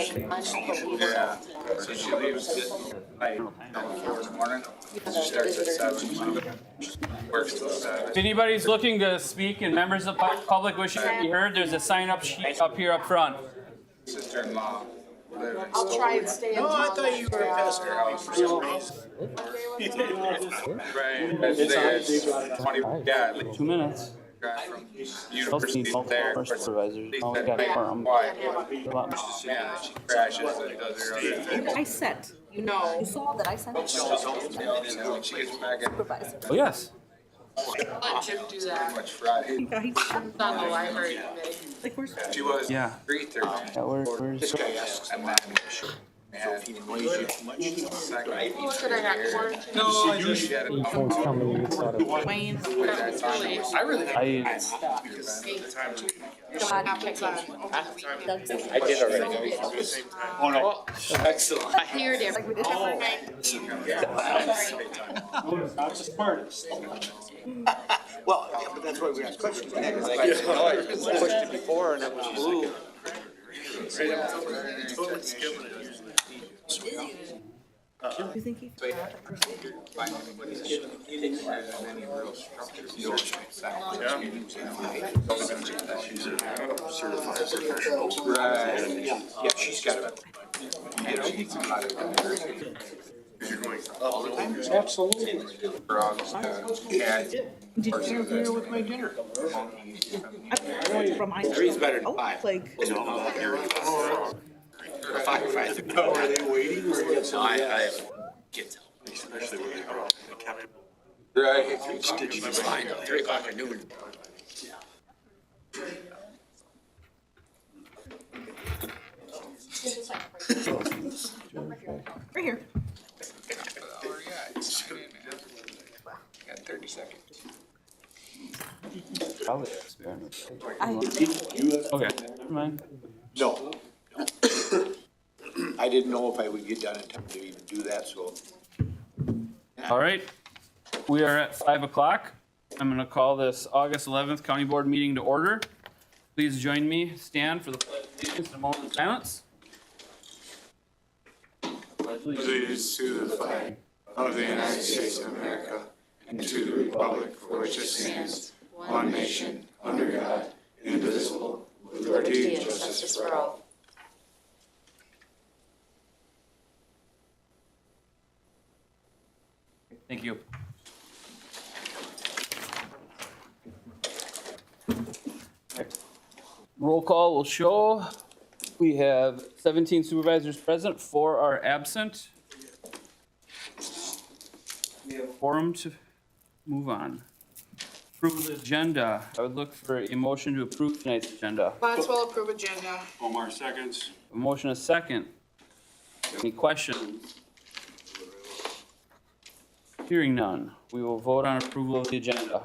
Yeah, so she leaves at 4 in the morning. She starts at 7, works till 7. If anybody's looking to speak and members of the public wishing to be heard, there's a sign-up sheet up here up front. Sister-in-law live next I'll door. try and stay in. No, I thought you were past Their house for some reason. Right, I'd say it's 20, yeah, 2 minutes. drive from Those university need multiple there. first supervisors. They Oh, we said, got "Hey, quorum. quiet." A lot. Yeah, she crashes and does her other thing. I sent. You No. You saw that I sent it. And then when she gets back at Supervisor. Oh, yes. Let Jim do that. much Friday, Yeah, he's It's on the library committee. like, where's she was Yeah. 3:30. Yeah, where's, And then, and He annoys you too much. second. Look at I got quarantine. No, I just had it. Wayne? That's really. I really I, I did already. Oh, no. Excellent. Here it is. Like we did every night. Well, yeah, but that's why we asked questions. Because I guess, I pushed it before and it was blue. You think he? Find anybody that has any real structure. Right. Yeah, she's got it. Absolutely. Frogs, cat. Did you hear here with my dinner? From my. Three's better than Oh, five. like. Five. No, are they waiting? No, I have kids. Especially when they go. Right. It's fine, 3 o'clock at noon. Right here. Got 30 seconds. probably experiment. I, Okay, never mind. No. I didn't know if I would get done in time to even do that, so. All right, we are at 5 o'clock. I'm gonna call this August 11th County Board meeting to order. Please join me, stand for the pledge of allegiance and a moment of silence. Allegiance to the flag of the United States of America and to the republic for which it stands, one nation, under God, indivisible, with liberty and justice for all. Thank you. Roll call will show we have 17 supervisors present, 4 are absent. We have a quorum to move on. Approve the agenda. I would look for a motion to approve tonight's agenda. Boswell approve agenda. Omar seconds. A motion a second. Any questions? Hearing none, we will vote on approval of the agenda.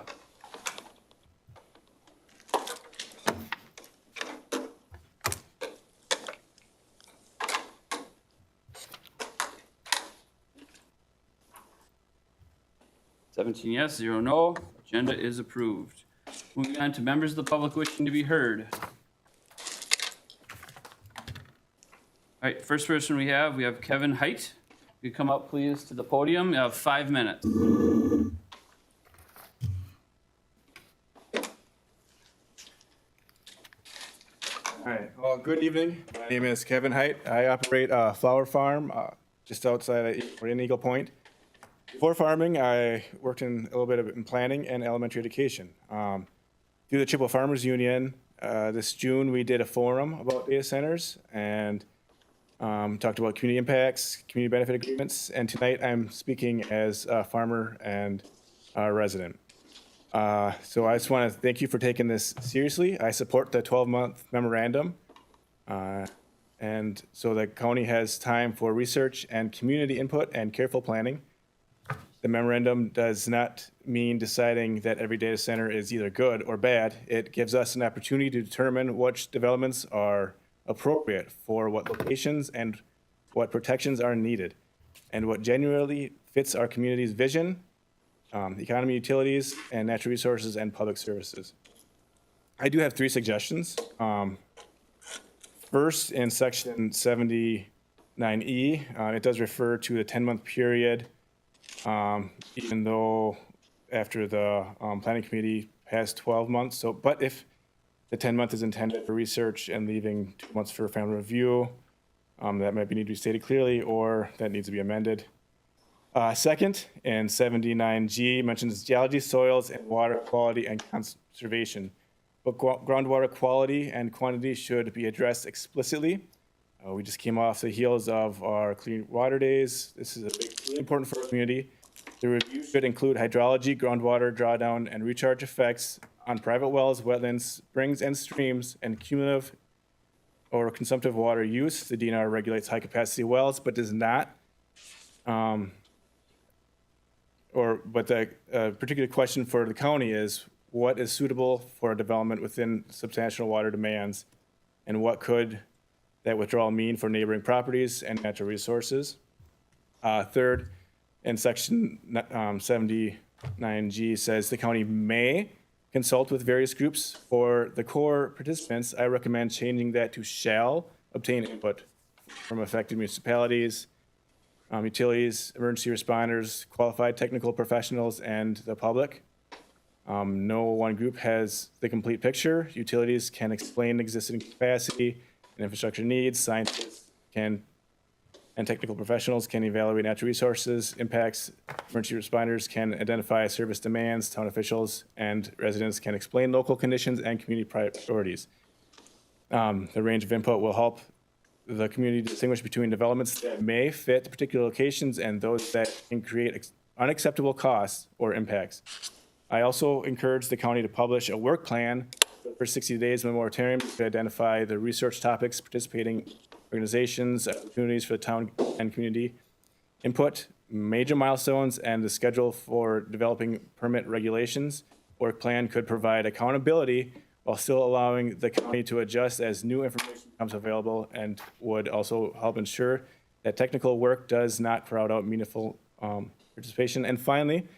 Seventeen yes, 0 no. Agenda is approved. Moving on to members of the public wishing to be heard. All right, first person we have Kevin Height. You come up, please, to the podium. You have 5 minutes. All right, well, good evening. My name is Kevin Height. I operate a flower farm just outside of Eagle Point. Before farming, I worked in a little bit in planning and elementary education. Through the Chippewa Farmers Union, this June, we did a forum about data centers and talked about community impacts, community benefit agreements, and tonight I'm speaking as a farmer and a resident. So I just want to thank you for taking this seriously. I support the 12-month memorandum. And so the county has time for research and community input and careful planning. The memorandum does not mean deciding that every data center is either good or bad. It gives us an opportunity to determine which developments are appropriate for what locations and what protections are needed, and what genuinely fits our community's vision, economy, utilities, and natural resources and public services. I do have 3 suggestions. First, in section 79E, it does refer to the 10-month period, even though after the planning committee has 12 months. So, but if the 10-month is intended for research and leaving 2 months for family review, that might need to be stated clearly, or that needs to be amended. Second, in 79G mentions geology, soils, and water quality and conservation. But groundwater quality and quantity should be addressed explicitly. We just came off the heels of our Clean Water Days. This is really important for our community. The review should include hydrology, groundwater drawdown, and recharge effects on private wells, wetlands, springs, and streams, and cumulative or consumptive water use. The DNR regulates high-capacity wells, but does not. But the particular question for the county is, what is suitable for development within substantial water demands, and what could that withdrawal mean for neighboring properties and natural resources? Third, in section 79G says the county may consult with various groups. For the core participants, I recommend changing that to shall obtain input from affected municipalities, utilities, emergency responders, qualified technical professionals, and the public. No one group has the complete picture. Utilities can explain existing capacity and infrastructure needs. Scientists can, and technical professionals can evaluate natural resources impacts. Emergency responders can identify service demands. Town officials and residents can explain local conditions and community priorities. The range of input will help the community distinguish between developments that may fit particular locations and those that can create unacceptable costs or impacts. I also encourage the county to publish a work plan for 60 days of a moratorium to identify the research topics, participating organizations, opportunities for the town and community input, major milestones, and the schedule for developing permit regulations. Work plan could provide accountability while still allowing the county to adjust as new information becomes available, and would also help ensure that technical work does not crowd out meaningful participation. And finally,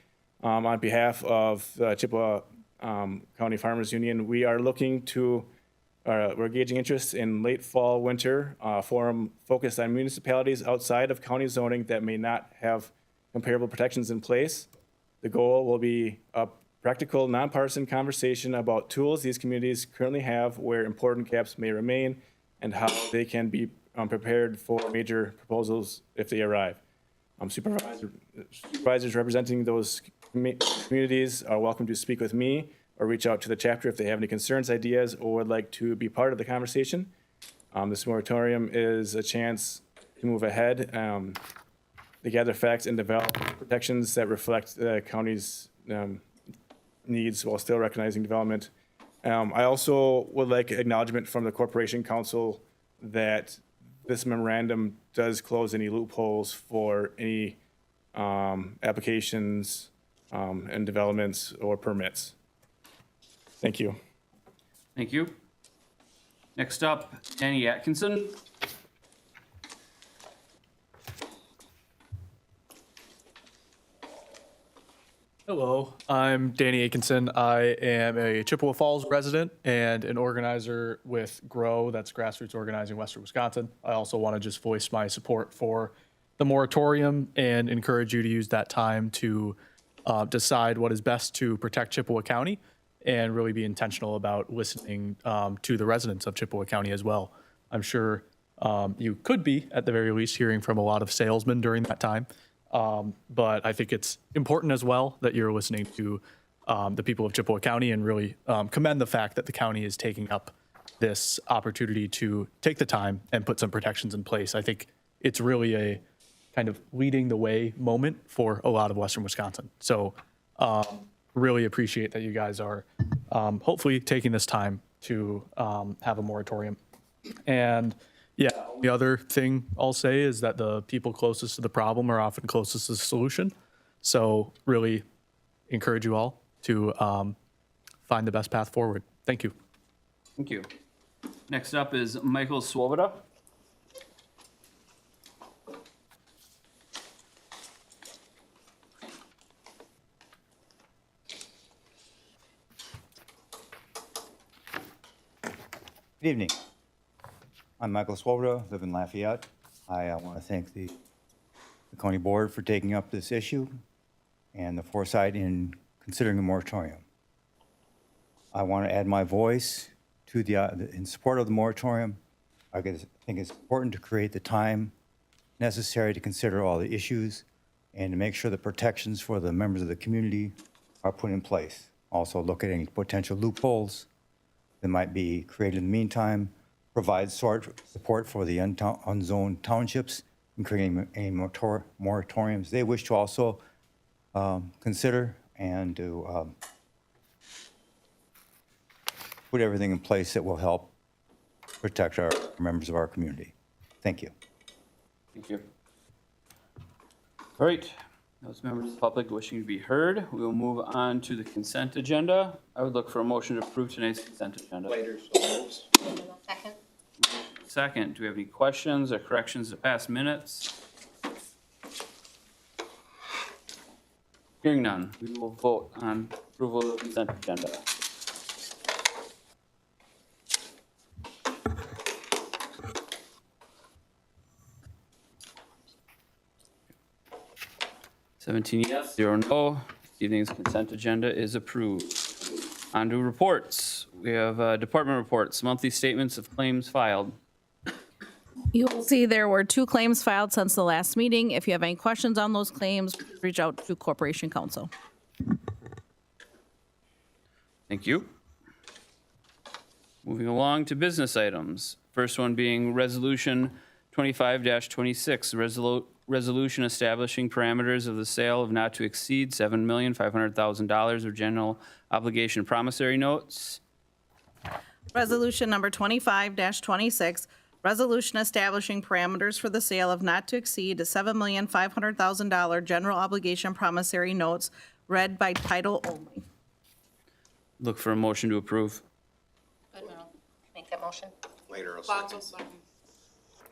on behalf of the Chippewa County Farmers Union, we are looking to, we're gauging interest in late fall, winter forum focused on municipalities outside of county zoning that may not have comparable protections in place. The goal will be a practical, nonpartisan conversation about tools these communities currently have, where important gaps may remain, and how they can be prepared for major proposals if they arrive. Supervisors representing those communities are welcome to speak with me or reach out to the chapter if they have any concerns, ideas, or would like to be part of the conversation. This moratorium is a chance to move ahead, to gather facts and develop protections that reflect the county's needs while still recognizing development. I also would like acknowledgement from the Corporation Council that this memorandum does close any loopholes for any applications and developments or permits. Thank you. Thank you. Next up, Danny Atkinson. Hello, I'm Danny Atkinson. I am a Chippewa Falls resident and an organizer with GROW, that's Grassroots Organizing Western Wisconsin. I also want to just voice my support for the moratorium and encourage you to use that time to decide what is best to protect Chippewa County and really be intentional about listening to the residents of Chippewa County as well. I'm sure you could be, at the very least, hearing from a lot of salesmen during that time. But I think it's important as well that you're listening to the people of Chippewa County and really commend the fact that the county is taking up this opportunity to take the time and put some protections in place. I think it's really a kind of leading the way moment for a lot of Western Wisconsin. So really appreciate that you guys are hopefully taking this time to have a moratorium. And yeah, the other thing I'll say is that the people closest to the problem are often closest to the solution. So really encourage you all to find the best path forward. Thank you. Thank you. Next up is Michael Swoboda. Good evening. I'm Michael Swoboda, live in Lafayette. I want to thank the county board for taking up this issue and the foresight in considering a moratorium. I want to add my voice to in support of the moratorium. I think it's important to create the time necessary to consider all the issues and to make sure the protections for the members of the community are put in place. Also look at any potential loopholes that might be created in the meantime, provide support for the unzoned townships in creating any moratoriums they wish to also consider, and to put everything in place that will help protect our members of our community. Thank you. Thank you. All right, those members of the public wishing to be heard, we will move on to the consent agenda. I would look for a motion to approve tonight's consent agenda. Later, so moves. Second. Second, do we have any questions or corrections to past minutes? Hearing none, we will vote on approval of the consent agenda. Seventeen yes, 0 no. This evening's consent agenda is approved. On to reports. We have department reports, monthly statements of claims filed. You will see there were 2 claims filed since the last meeting. If you have any questions on those claims, reach out to Corporation Counsel. Thank you. Moving along to business items. First one being Resolution 25-26, resolution establishing parameters of the sale of not to exceed $7,500,000 of general obligation promissory notes. Resolution number 25-26, resolution establishing parameters for the sale of not to exceed $7,500,000 general obligation promissory notes, read by title only. Look for a motion to approve. Make that motion. Later, I'll Bob second. will second.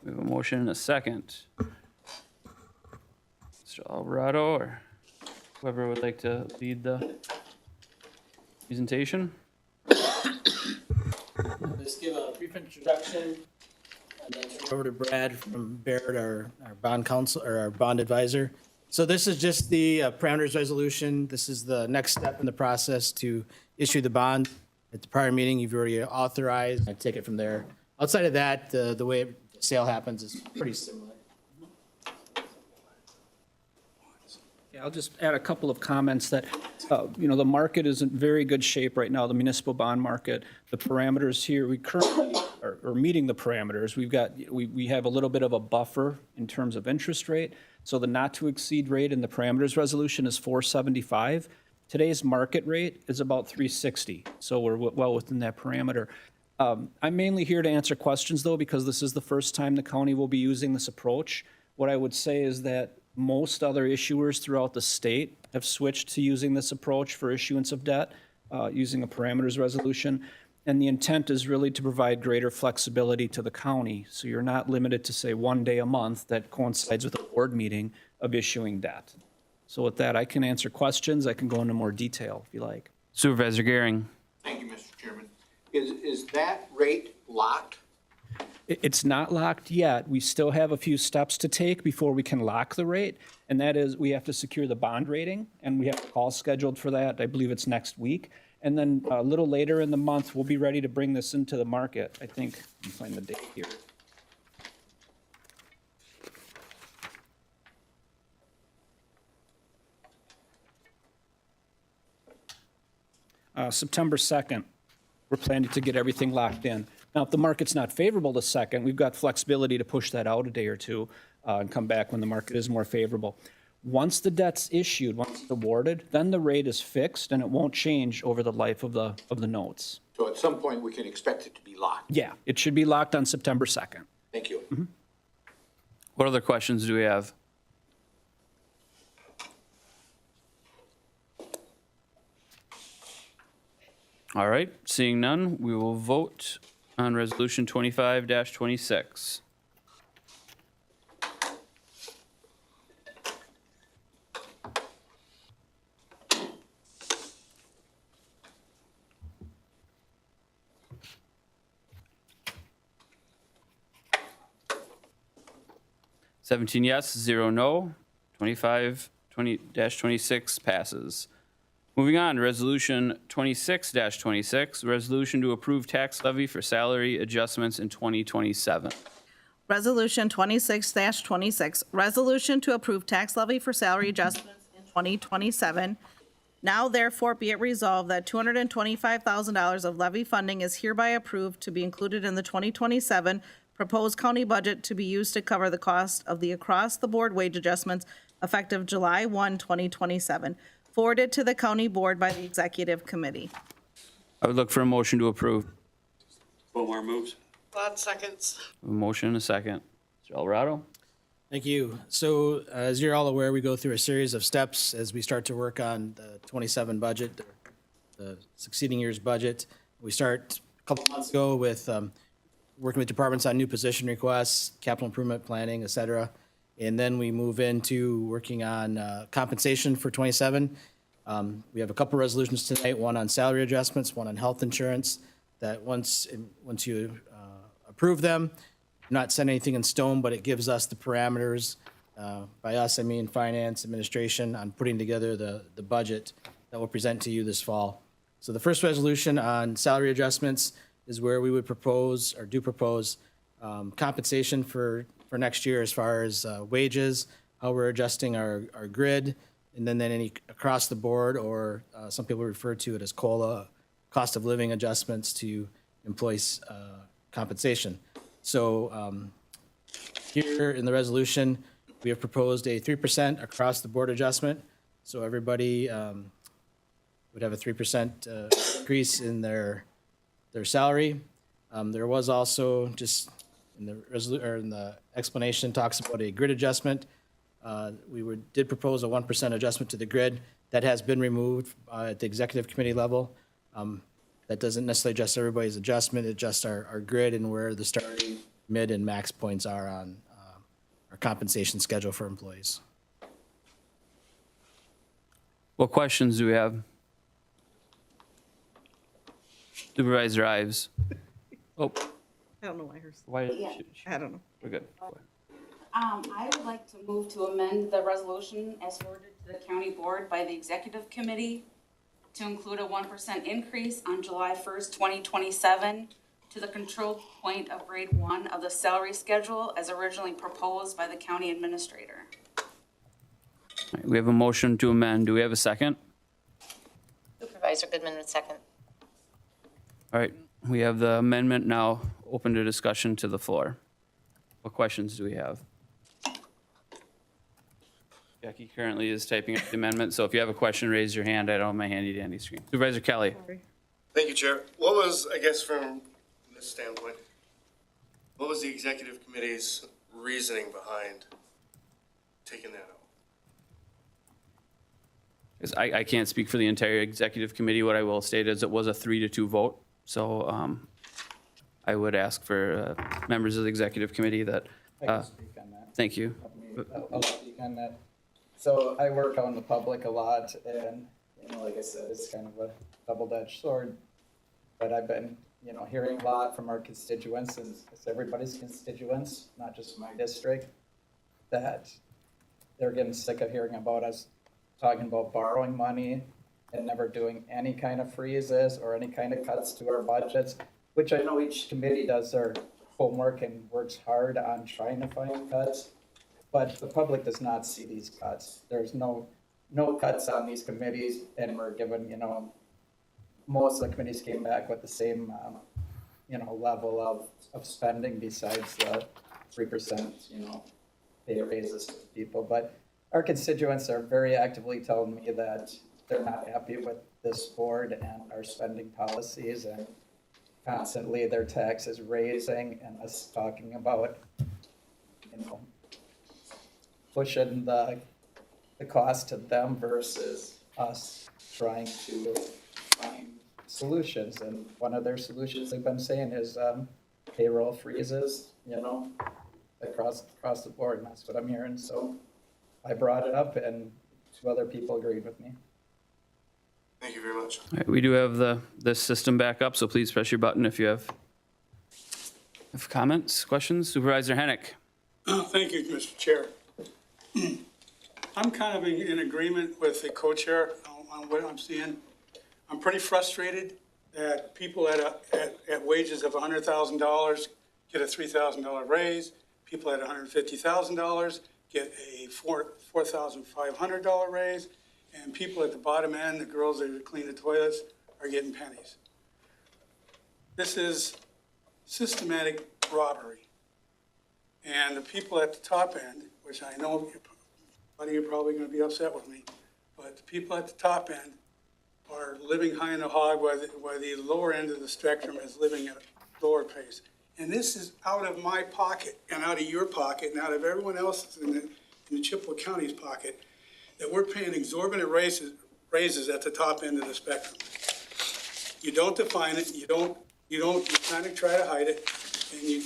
We have a motion and a second. Mr. Alvarado or whoever would like to lead the presentation. Just give a brief introduction, and then turn it over to Brad from Baird, our bond counsel, or our bond advisor. So this is just the parameters resolution. This is the next step in the process to issue the bond. At the prior meeting, you've already authorized. I take it from there. Outside of that, the way the sale happens is pretty similar. Yeah, I'll just add a couple of comments that, the market is in very good shape right now, the municipal bond market. The parameters here, we currently are meeting the parameters. We have a little bit of a buffer in terms of interest rate. So the not to exceed rate in the parameters resolution is 4.75. Today's market rate is about 3.60. So we're well within that parameter. I'm mainly here to answer questions though, because this is the first time the county will be using this approach. What I would say is that most other issuers throughout the state have switched to using this approach for issuance of debt, using a parameters resolution. And the intent is really to provide greater flexibility to the county. So you're not limited to, say, 1 day a month that coincides with a board meeting of issuing debt. So with that, I can answer questions. I can go into more detail if you like. Supervisor Gehring. Thank you, Mr. Chairman. Is that rate locked? It's not locked yet. We still have a few steps to take before we can lock the rate. And that is, we have to secure the bond rating, and we have a call scheduled for that. I believe it's next week. And then a little later in the month, we'll be ready to bring this into the market. I think, let me find the date here. September 2nd, we're planning to get everything locked in. Now, if the market's not favorable the 2nd, we've got flexibility to push that out a day or two and come back when the market is more favorable. Once the debt's issued, once it's awarded, then the rate is fixed and it won't change over the life of the notes. So at some point, we can expect it to be locked. Yeah, it should be locked on September 2nd. Thank you. Mm-hmm. What other questions do we have? All right, seeing none, we will vote on Resolution 25-26. 17 yes, 0 no. 25-26 passes. Moving on, Resolution 26-26, resolution to approve tax levy for salary adjustments in 2027. Resolution 26-26, resolution to approve tax levy for salary adjustments in 2027. Now therefore be it resolved that $225,000 of levy funding is hereby approved to be included in the 2027 proposed county budget to be used to cover the cost of the across-the-board wage adjustments effective July 1, 2027, forwarded to the county board by the executive committee. I would look for a motion to approve. Bomar moves. Lot seconds. A motion and a second. Mr. Alvarado? Thank you. So as you're all aware, we go through a series of steps as we start to work on the 27 budget, the succeeding year's budget. We start a couple months ago with working with departments on new position requests, capital improvement planning, et cetera. And then we move into working on compensation for 27. We have a couple resolutions tonight, one on salary adjustments, one on health insurance, that once you approve them, not set anything in stone, but it gives us the parameters, by us, I mean finance, administration, on putting together the budget that we'll present to you this fall. So the first resolution on salary adjustments is where we would propose, or do propose, compensation for next year as far as wages, how we're adjusting our grid, and then any across the board, or some people refer to it as COLA, cost of living adjustments to employees' compensation. So here in the resolution, we have proposed a 3% across the board adjustment. So everybody would have a 3% increase in their salary. There was also just in the explanation talks about a grid adjustment. We did propose a 1% adjustment to the grid. That has been removed at the executive committee level. That doesn't necessarily adjust everybody's adjustment, it adjusts our grid and where the starting, mid, and max points are on our compensation schedule for employees. What questions do we have? Supervisor Ives? Oh, I don't know why hers, why? I don't know. We're good. I would like to move to amend the resolution as forwarded to the county board by the executive committee to include a 1% increase on July 1st, 2027 to the control point of grade 1 of the salary schedule as originally proposed by the county administrator. We have a motion to amend. Do we have a second? Supervisor Goodman would second. All right, we have the amendment now open to discussion to the floor. What questions do we have? Jackie currently is typing up the amendment, so if you have a question, raise your hand. I don't have my handy dandy screen. Supervisor Kelly? Thank you, Chair. What was, I guess from this standpoint, what was the executive committee's reasoning behind taking that out? Because I can't speak for the entire executive committee. What I will state is it was a 3-2 vote. So I would ask for members of the executive committee that. I can speak on that. Thank you. I'll speak on that. So I work out in the public a lot, and, you know, like I said, it's kind of a double-edged sword. But I've been, you know, hearing a lot from our constituents, and it's everybody's constituents, not just my district, that they're getting sick of hearing about us talking about borrowing money and never doing any kind of freezes or any kind of cuts to our budgets, which I know each committee does their homework and works hard on trying to find cuts. But the public does not see these cuts. There's no cuts on these committees, and we're given, you know, most of the committees came back with the same, you know, level of spending besides the 3%, you know, pay raises to people. But our constituents are very actively telling me that they're not happy with this board and our spending policies, and constantly their taxes raising and us talking about, you know, pushing the cost to them versus us trying to find solutions. And one of their solutions they've been saying is payroll freezes, you know, across the board, and that's what I'm hearing. So I brought it up, and 2 other people agreed with me. Thank you very much. All right, we do have the system back up, so please press your button if you have comments, questions. Supervisor Hennick? Thank you, Mr. Chair. I'm kind of in agreement with the co-chair on what I'm seeing. I'm pretty frustrated that people at wages of $100,000 get a $3,000 raise. People at $150,000 get a $4,500 raise. And people at the bottom end, the girls that clean the toilets, are getting pennies. This is systematic robbery. And the people at the top end, which I know a lot of you are probably going to be upset with me, but the people at the top end are living high in the hog while the lower end of the spectrum is living at a lower pace. And this is out of my pocket and out of your pocket and out of everyone else's in the Chippewa County's pocket, that we're paying exorbitant raises at the top end of the spectrum. You don't define it, you kind of try to hide it, and you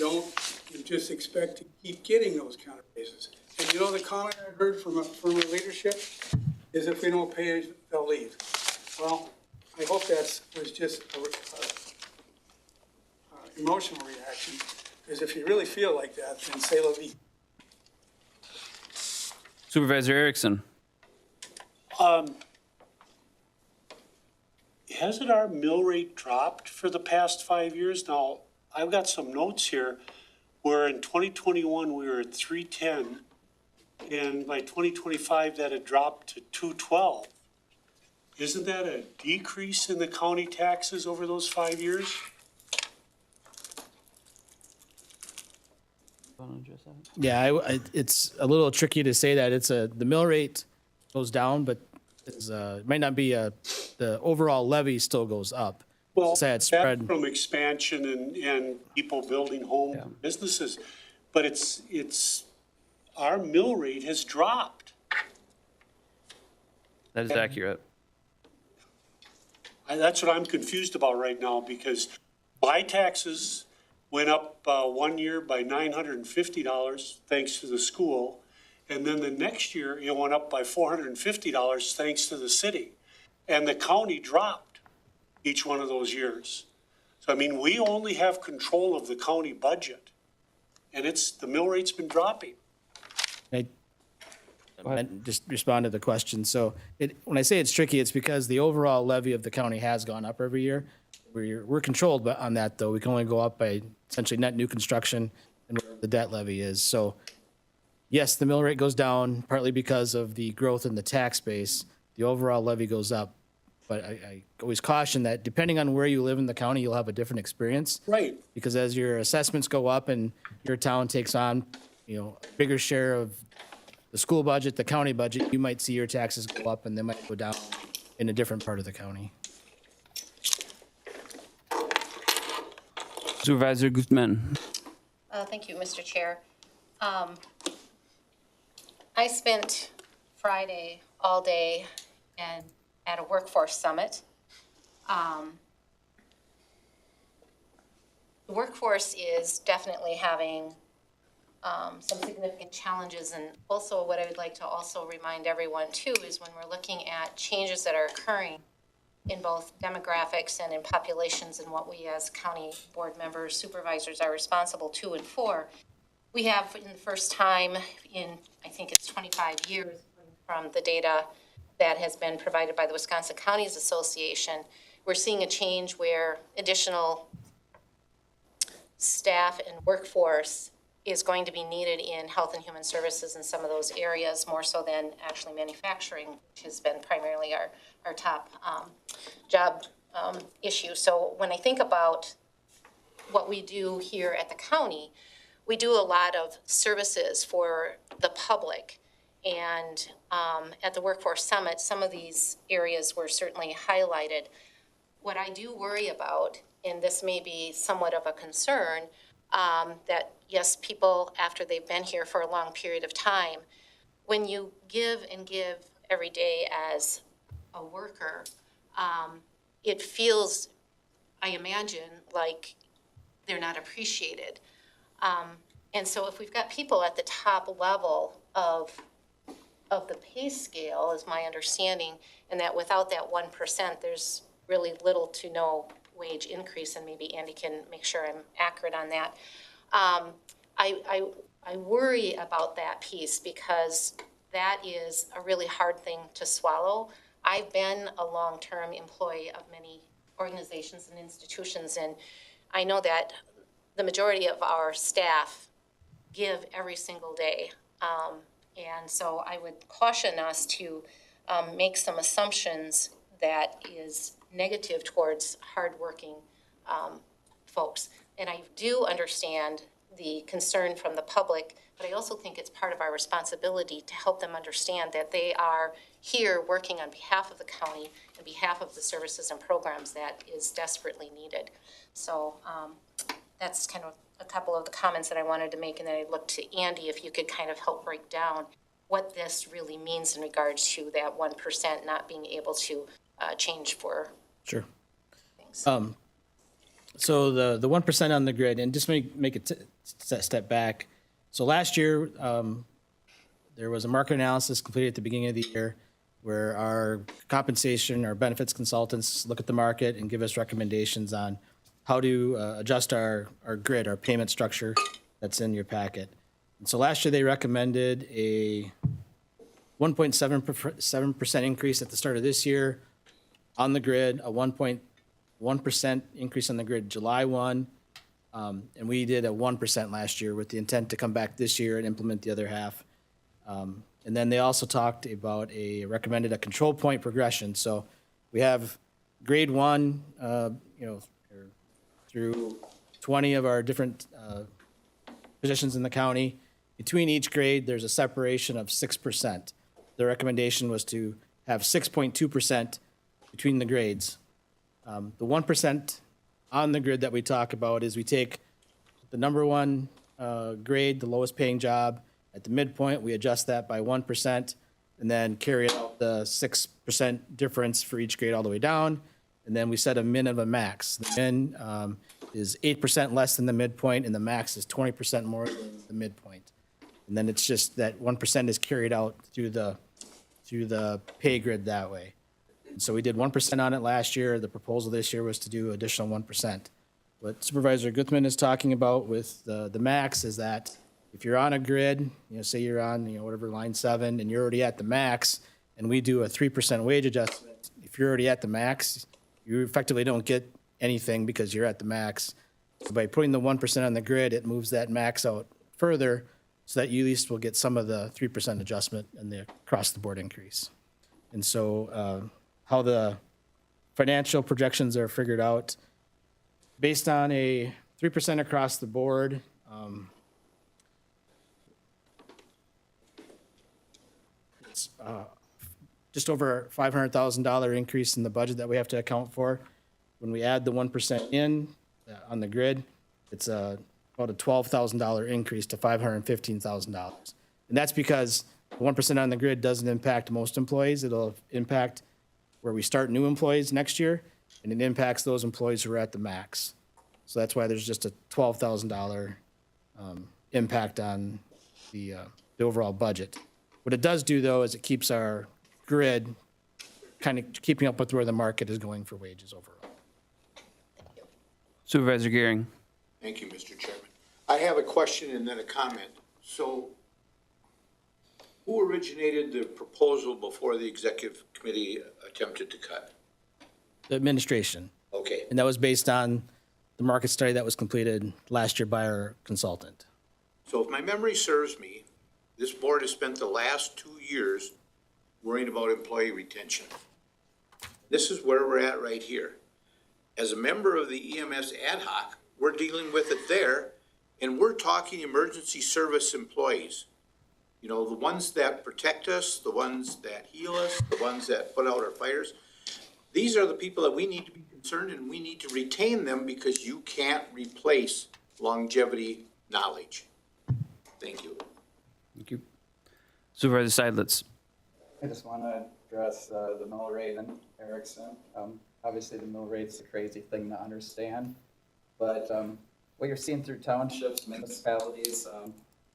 just expect to keep getting those kind of raises. And the comment I heard from our leadership is if we don't pay, they'll leave. Well, I hope that was just an emotional reaction, because if you really feel like that, then say la vie. Supervisor Erickson. Hasn't our mill rate dropped for the past 5 years? Now, I've got some notes here where in 2021 we were at 310, and by 2025 that had dropped to 212. Isn't that a decrease in the county taxes over those 5 years? Yeah, it's a little tricky to say that the mill rate goes down, but it might not be the overall levy still goes up. Well, Sad that's spread. from expansion and people building homes, and businesses, but it's our mill rate has dropped. That is accurate. That's what I'm confused about right now, because my taxes went up 1 year by $950 thanks to the school. And then the next year it went up by $450 thanks to the city. And the county dropped each one of those years. So, I mean, we only have control of the county budget, and the mill rate's been dropping. I just respond to the question. So when I say it's tricky, it's because the overall levy of the county has gone up every year. We're controlled on that, though. We can only go up by essentially net new construction and where the debt levy is. So yes, the mill rate goes down partly because of the growth in the tax base. The overall levy goes up. But I always caution that depending on where you live in the county, you'll have a different experience. Right. Because as your assessments go up and your town takes on, a bigger share of the school budget, the county budget, you might see your taxes go up and they might go down in a different part of the county. Supervisor Guzman. Thank you, Mr. Chair. I spent Friday all day and at a workforce summit. The workforce is definitely having some significant challenges, and also what I would like to also remind everyone too is when we're looking at changes that are occurring in both demographics and in populations and what we as county board members, supervisors are responsible to and for, we have in the first time in, I think it's 25 years from the data that has been provided by the Wisconsin Counties Association, we're seeing a change where additional staff and workforce is going to be needed in health and human services in some of those areas, more so than actually manufacturing, which has been primarily our top job issue. So when I think about what we do here at the county, we do a lot of services for the public. And at the Workforce Summit, some of these areas were certainly highlighted. What I do worry about, and this may be somewhat of a concern, that yes, people, after they've been here for a long period of time, when you give and give every day as a worker, it feels, I imagine, like they're not appreciated. And so if we've got people at the top level of the pay scale, is my understanding, and that without that 1%, there's really little to no wage increase, and maybe Andy can make sure I'm accurate on that. I I worry about that piece because that is a really hard thing to swallow. I've been a long-term employee of many organizations and institutions, and I know that the majority of our staff give every single day. And so I would caution us to make some assumptions that is negative towards hardworking folks. And I do understand the concern from the public, but I also think it's part of our responsibility to help them understand that they are here working on behalf of the county, on behalf of the services and programs that is desperately needed. So that's kind of a couple of the comments that I wanted to make, and then I looked to Andy if you could kind of help break down what this really means in regards to that 1% not being able to change for Sure. things. So the 1% on the grid, and just make a step back. So last year, there was a market analysis completed at the beginning of the year where our compensation, our benefits consultants look at the market and give us recommendations on how to adjust our grid, our payment structure that's in your packet. And so last year they recommended a 1.7% increase at the start of this year on the grid, a 1.1% increase on the grid July 1, and we did a 1% last year with the intent to come back this year and implement the other half. And then they also talked about recommended a control point progression. So we have grade 1, through 20 of our different positions in the county. Between each grade, there's a separation of 6%. The recommendation was to have 6.2% between the grades. The 1% on the grid that we talk about is we take the number 1 grade, the lowest paying job. At the midpoint, we adjust that by 1% and then carry out the 6% difference for each grade all the way down. And then we set a min of a max. The min is 8% less than the midpoint, and the max is 20% more than the midpoint. And then it's just that 1% is carried out through the pay grid that way. And so we did 1% on it last year. The proposal this year was to do additional 1%. What Supervisor Guthman is talking about with the max is that if you're on a grid, say you're on, whatever, line 7, and you're already at the max, and we do a 3% wage adjustment, if you're already at the max, you effectively don't get anything because you're at the max. So by putting the 1% on the grid, it moves that max out further so that you at least will get some of the 3% adjustment and the across-the-board increase. And so how the financial projections are figured out, based on a 3% across the board, it's just over $500,000 increase in the budget that we have to account for. When we add the 1% in on the grid, it's about a $12,000 increase to $515,000. And that's because 1% on the grid doesn't impact most employees. It'll impact where we start new employees next year, and it impacts those employees who are at the max. So that's why there's just a $12,000 impact on the overall budget. What it does do, though, is it keeps our grid kind of keeping up with where the market is going for wages overall. Supervisor Gearing. Thank you, Mr. Chairman. I have a question and then a comment. So who originated the proposal before the executive committee attempted to cut? The administration. Okay. And that was based on the market study that was completed last year by our consultant. So if my memory serves me, this board has spent the last 2 years worrying about employee retention. This is where we're at right here. As a member of the EMS ad hoc, we're dealing with it there, and we're talking emergency service employees. The ones that protect us, the ones that heal us, the ones that put out our fires. These are the people that we need to be concerned, and we need to retain them because you can't replace longevity knowledge. Thank you. Thank you. Supervisor Seidlitz. I just want to address the mill rate and Erickson. Obviously, the mill rate's a crazy thing to understand, but what you're seeing through townships, municipalities,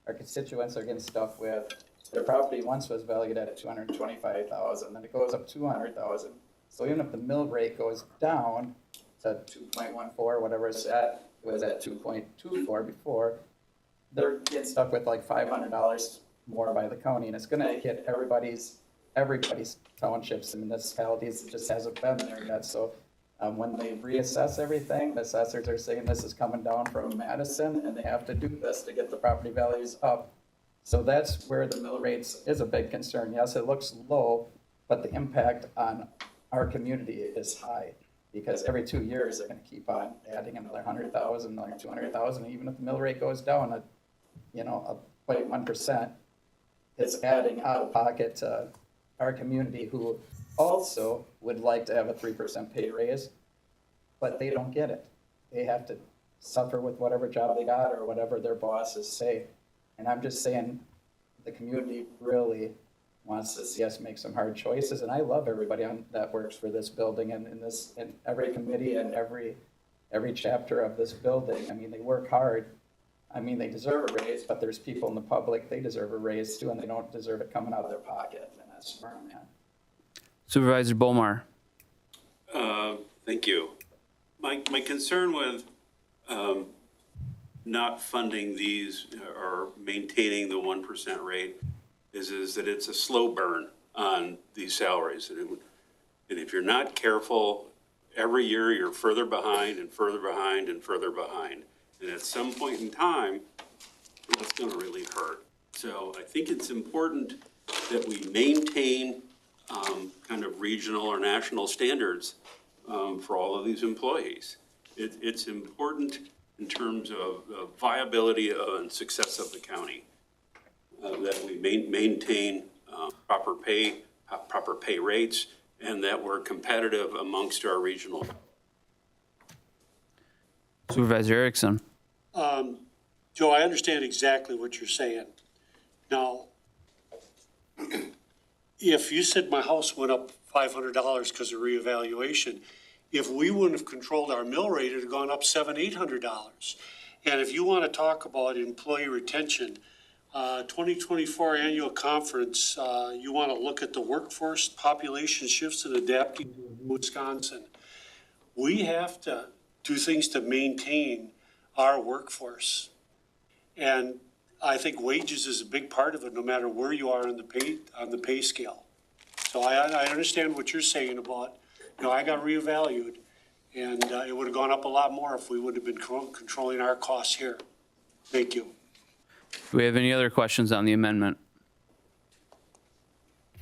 our constituents are getting stuff with their property once was valued at $225,000, then it goes up $200,000. So even if the mill rate goes down to 2.14, whatever it's at, it was at 2.24 before, they're getting stuck with like $500 more by the county, and it's gonna hit everybody's townships and municipalities. It just hasn't been there yet. So when they reassess everything, the assessors are saying this is coming down from Madison, and they have to do this to get the property values up. So that's where the mill rates is a big concern. Yes, it looks low, but the impact on our community is high, because every 2 years, they're gonna keep on adding another 100,000, another 200,000. Even if the mill rate goes down a 0.1%, it's adding out of pocket to our community, who also would like to have a 3% pay raise, but they don't get it. They have to suffer with whatever job they got or whatever their bosses say. And I'm just saying, the community really wants to see us make some hard choices, and I love everybody that works for this building and in every committee and every chapter of this building. I mean, they work hard. I mean, they deserve a raise, but there's people in the public, they deserve a raise too, and they don't deserve it coming out of their pocket, and that's where I'm at. Supervisor Bomar. Thank you. My concern with not funding these or maintaining the 1% rate is that it's a slow burn on these salaries. And if you're not careful, every year you're further behind and further behind and further behind. And at some point in time, that's going to really hurt. So I think it's important that we maintain kind of regional or national standards for all of these employees. It's important in terms of viability and success of the county, that we maintain proper pay rates, and that we're competitive amongst our regional. Supervisor Erickson. Joe, I understand exactly what you're saying. Now, if you said my house went up $500 because of reevaluation, if we wouldn't have controlled our mill rate, it would have gone up $700-800. And if you want to talk about employee retention, 2024 annual conference, you want to look at the workforce population shifts and adapting to Wisconsin. We have to do things to maintain our workforce. And I think wages is a big part of it, no matter where you are on the pay scale. So I understand what you're saying about, I got reevaluated, and it would have gone up a lot more if we would have been controlling our costs here. Thank you. Do we have any other questions on the amendment?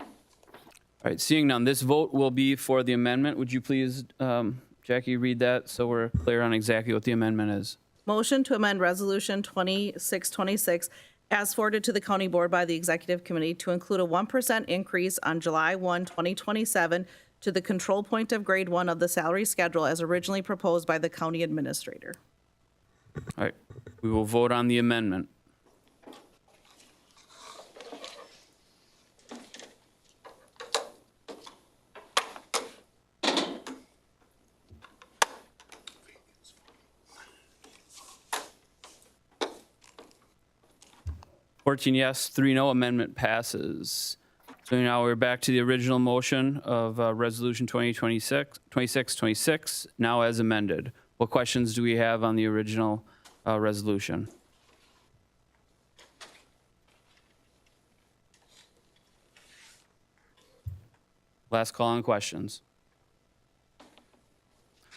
All right, seeing none, this vote will be for the amendment. Would you please, Jackie, read that so we're clear on exactly what the amendment is? Motion to amend Resolution 2626 as forwarded to the County Board by the Executive Committee to include a 1% increase on July 1, 2027 to the control point of grade 1 of the salary schedule as originally proposed by the County Administrator. All right, we will vote on the amendment. Fourteen yes, 3 no, amendment passes. So now we're back to the original motion of Resolution 2626, now as amended. What questions do we have on the original resolution? Last call on questions.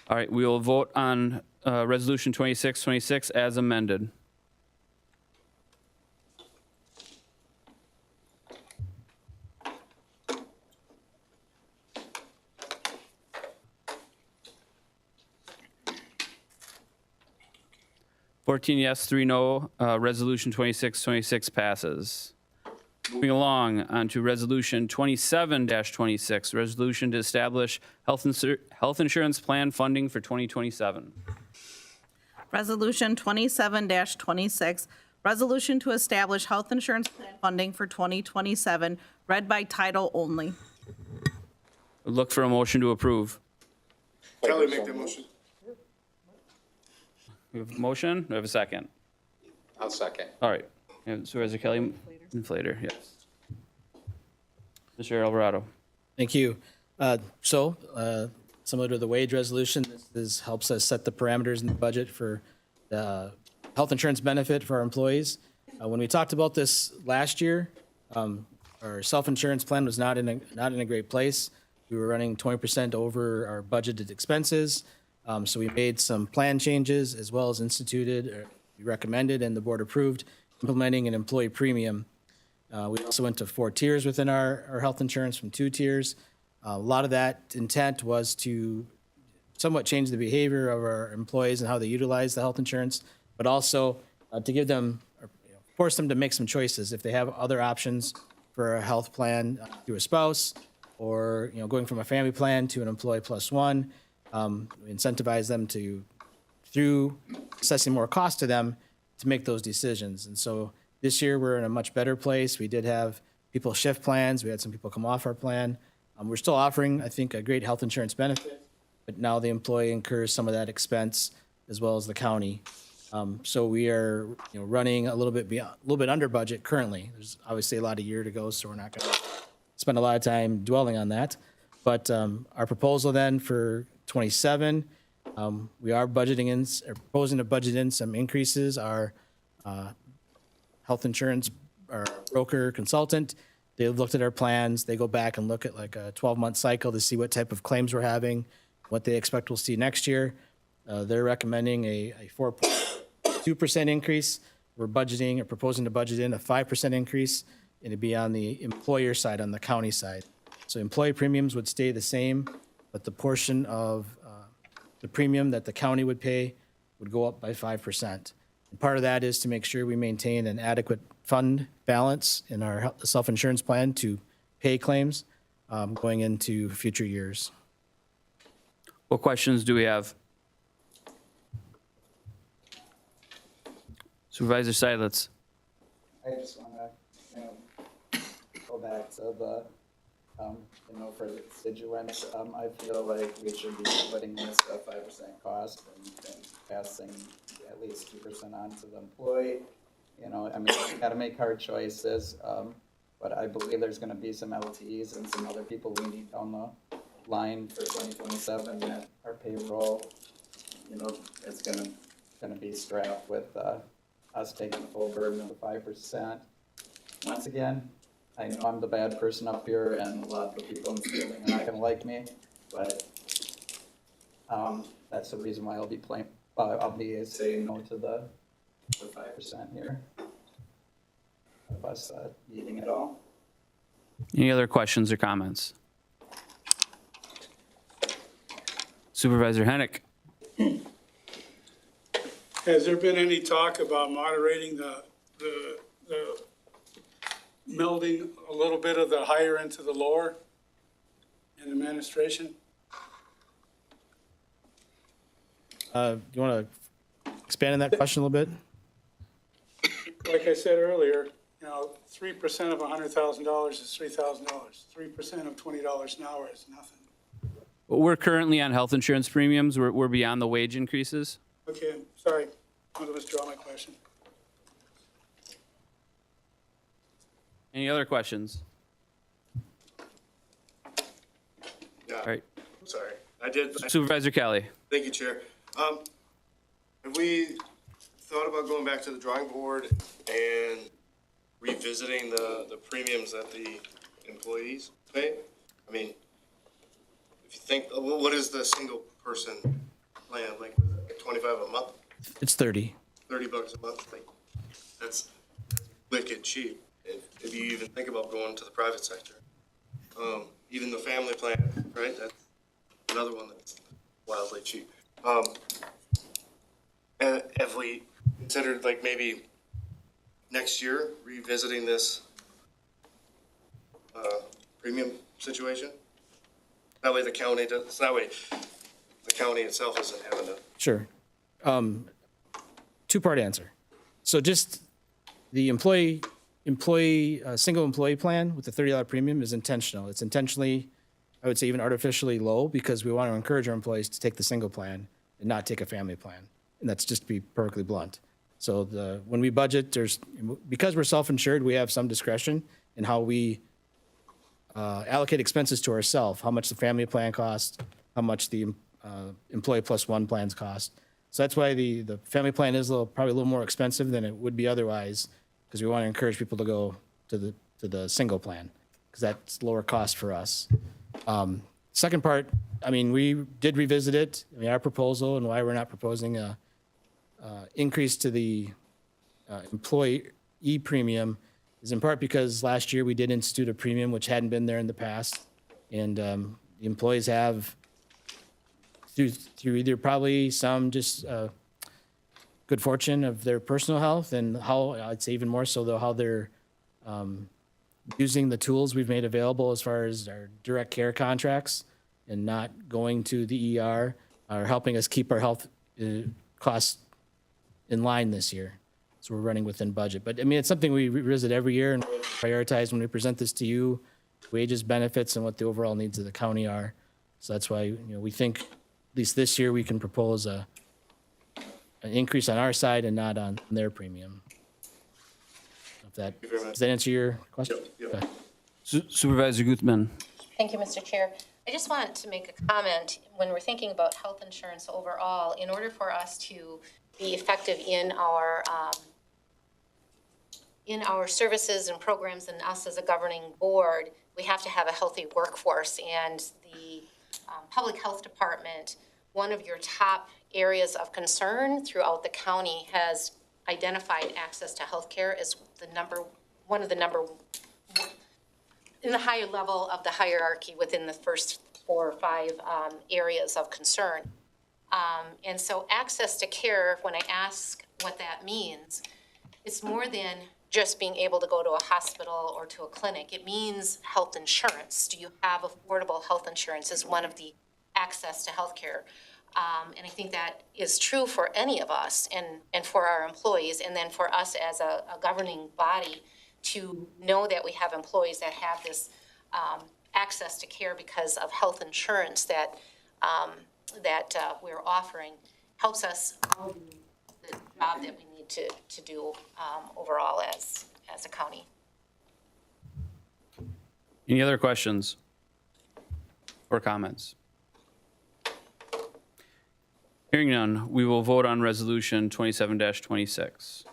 All right, we will vote on Resolution 2626 as amended. Fourteen yes, 3 no, Resolution 2626 passes. Moving along on to Resolution 27-26, resolution to establish health insurance plan funding for 2027. Resolution 27-26, resolution to establish health insurance plan funding for 2027, read by title only. Look for a motion to approve. Kelly, make that motion. We have a motion, we have a second. I'll second. All right, Supervisor Kelly Inflator, yes. Mr. Alvarado. Thank you. Similar to the wage resolution, helps us set the parameters in the budget for the health insurance benefit for our employees. When we talked about this last year, our self-insurance plan was not in a great place. We were running 20% over our budgeted expenses. So we made some plan changes as well as instituted, or we recommended and the board approved, implementing an employee premium. We also went to 4 tiers within our health insurance from 2 tiers. A lot of that intent was to somewhat change the behavior of our employees and how they utilize the health insurance, but also to give them, or, force them to make some choices if they have other options for a health plan through a spouse, or going from a family plan to an employee plus one. We incentivize them to, through assessing more cost to them, to make those decisions. And so this year we're in a much better place. We did have people shift plans. We had some people come off our plan. We're still offering, I think, a great health insurance benefit, but now the employee incurs some of that expense as well as the county. So we are, running a little bit under budget currently. There's obviously a lot of year to go, so we're not going to spend a lot of time dwelling on that. But our proposal then for 27, we are proposing to budget in some increases. Our health insurance, our broker consultant, they looked at our plans. They go back and look at like a 12-month cycle to see what type of claims we're having, what they expect we'll see next year. They're recommending a 4.2% increase. We're budgeting or proposing to budget in a 5% increase, and it'd be on the employer side, on the county side. So employee premiums would stay the same, but the portion of the premium that the county would pay would go up by 5%. And part of that is to make sure we maintain an adequate fund balance in our self-insurance plan to pay claims going into future years. What questions do we have? Supervisor Seidlitz. I just want to, go back to the, for the constituents, I feel like we should be putting this at 5% cost and passing at least 2% on to the employee. We got to make hard choices, but I believe there's going to be some LTs and some other people we need on the line for 2027 that our payroll, is going to be strapped with us taking the full burden of the 5%. Once again, I know I'm the bad person up here, and a lot of the people in the building are not going to like me, but that's the reason why I'll be saying no to the 5% here. Of us eating it all. Any other questions or comments? Supervisor Hennick. Has there been any talk about moderating the melding a little bit of the higher into the lower in administration? Do you want to expand on that question a little bit? Like I said earlier, 3% of $100,000 is $3,000. 3% of $20 an hour is nothing. We're currently on health insurance premiums. We're beyond the wage increases. Okay, sorry. I'm going to withdraw my question. Any other questions? Yeah. All right. Sorry, I did. Supervisor Kelly. Thank you, Chair. Have we thought about going back to the drawing board and revisiting the premiums that the employees pay? I mean, if you think, what is the single person plan, like 25 a month? It's 30. $30 a month, like, that's wicked cheap. If you even think about going to the private sector. Even the family plan, right? That's another one that's wildly cheap. And have we considered like maybe next year revisiting this premium situation? That way the county does, that way the county itself isn't having to. Sure. Two-part answer. So just the single employee plan with the $30 premium is intentional. It's intentionally, I would say even artificially low, because we want to encourage our employees to take the single plan and not take a family plan. And that's just to be perfectly blunt. So when we budget, because we're self-insured, we have some discretion in how we allocate expenses to ourselves, how much the family plan costs, how much the employee plus one plans cost. So that's why the family plan is probably a little more expensive than it would be otherwise, because we want to encourage people to go to the single plan, because that's lower cost for us. Second part, I mean, we did revisit it. I mean, our proposal and why we're not proposing a increase to the employee premium is in part because last year we did institute a premium which hadn't been there in the past. And the employees have, through either probably some just good fortune of their personal health, and how, I'd say even more so though, how they're using the tools we've made available as far as our direct care contracts and not going to the ER, are helping us keep our health costs in line this year. So we're running within budget. But I mean, it's something we revisit every year and prioritize when we present this to you, wages, benefits, and what the overall needs of the county are. So that's why, we think at least this year we can propose an increase on our side and not on their premium. Does that answer your question? Okay. Supervisor Guzman. Thank you, Mr. Chair. I just want to make a comment. When we're thinking about health insurance overall, in order for us to be effective in our services and programs, and us as a governing board, we have to have a healthy workforce. And the Public Health Department, one of your top areas of concern throughout the county, has identified access to health care as one of the number in the higher level of the hierarchy within the first 4 or 5 areas of concern. And so access to care, when I ask what that means, it's more than just being able to go to a hospital or to a clinic. It means health insurance. Do you have affordable health insurance is one of the access to health care. And I think that is true for any of us and for our employees, and then for us as a governing body to know that we have employees that have this access to care because of health insurance that we're offering, helps us all do the job that we need to do overall as a county. Any other questions or comments? Hearing none, we will vote on resolution 27-26.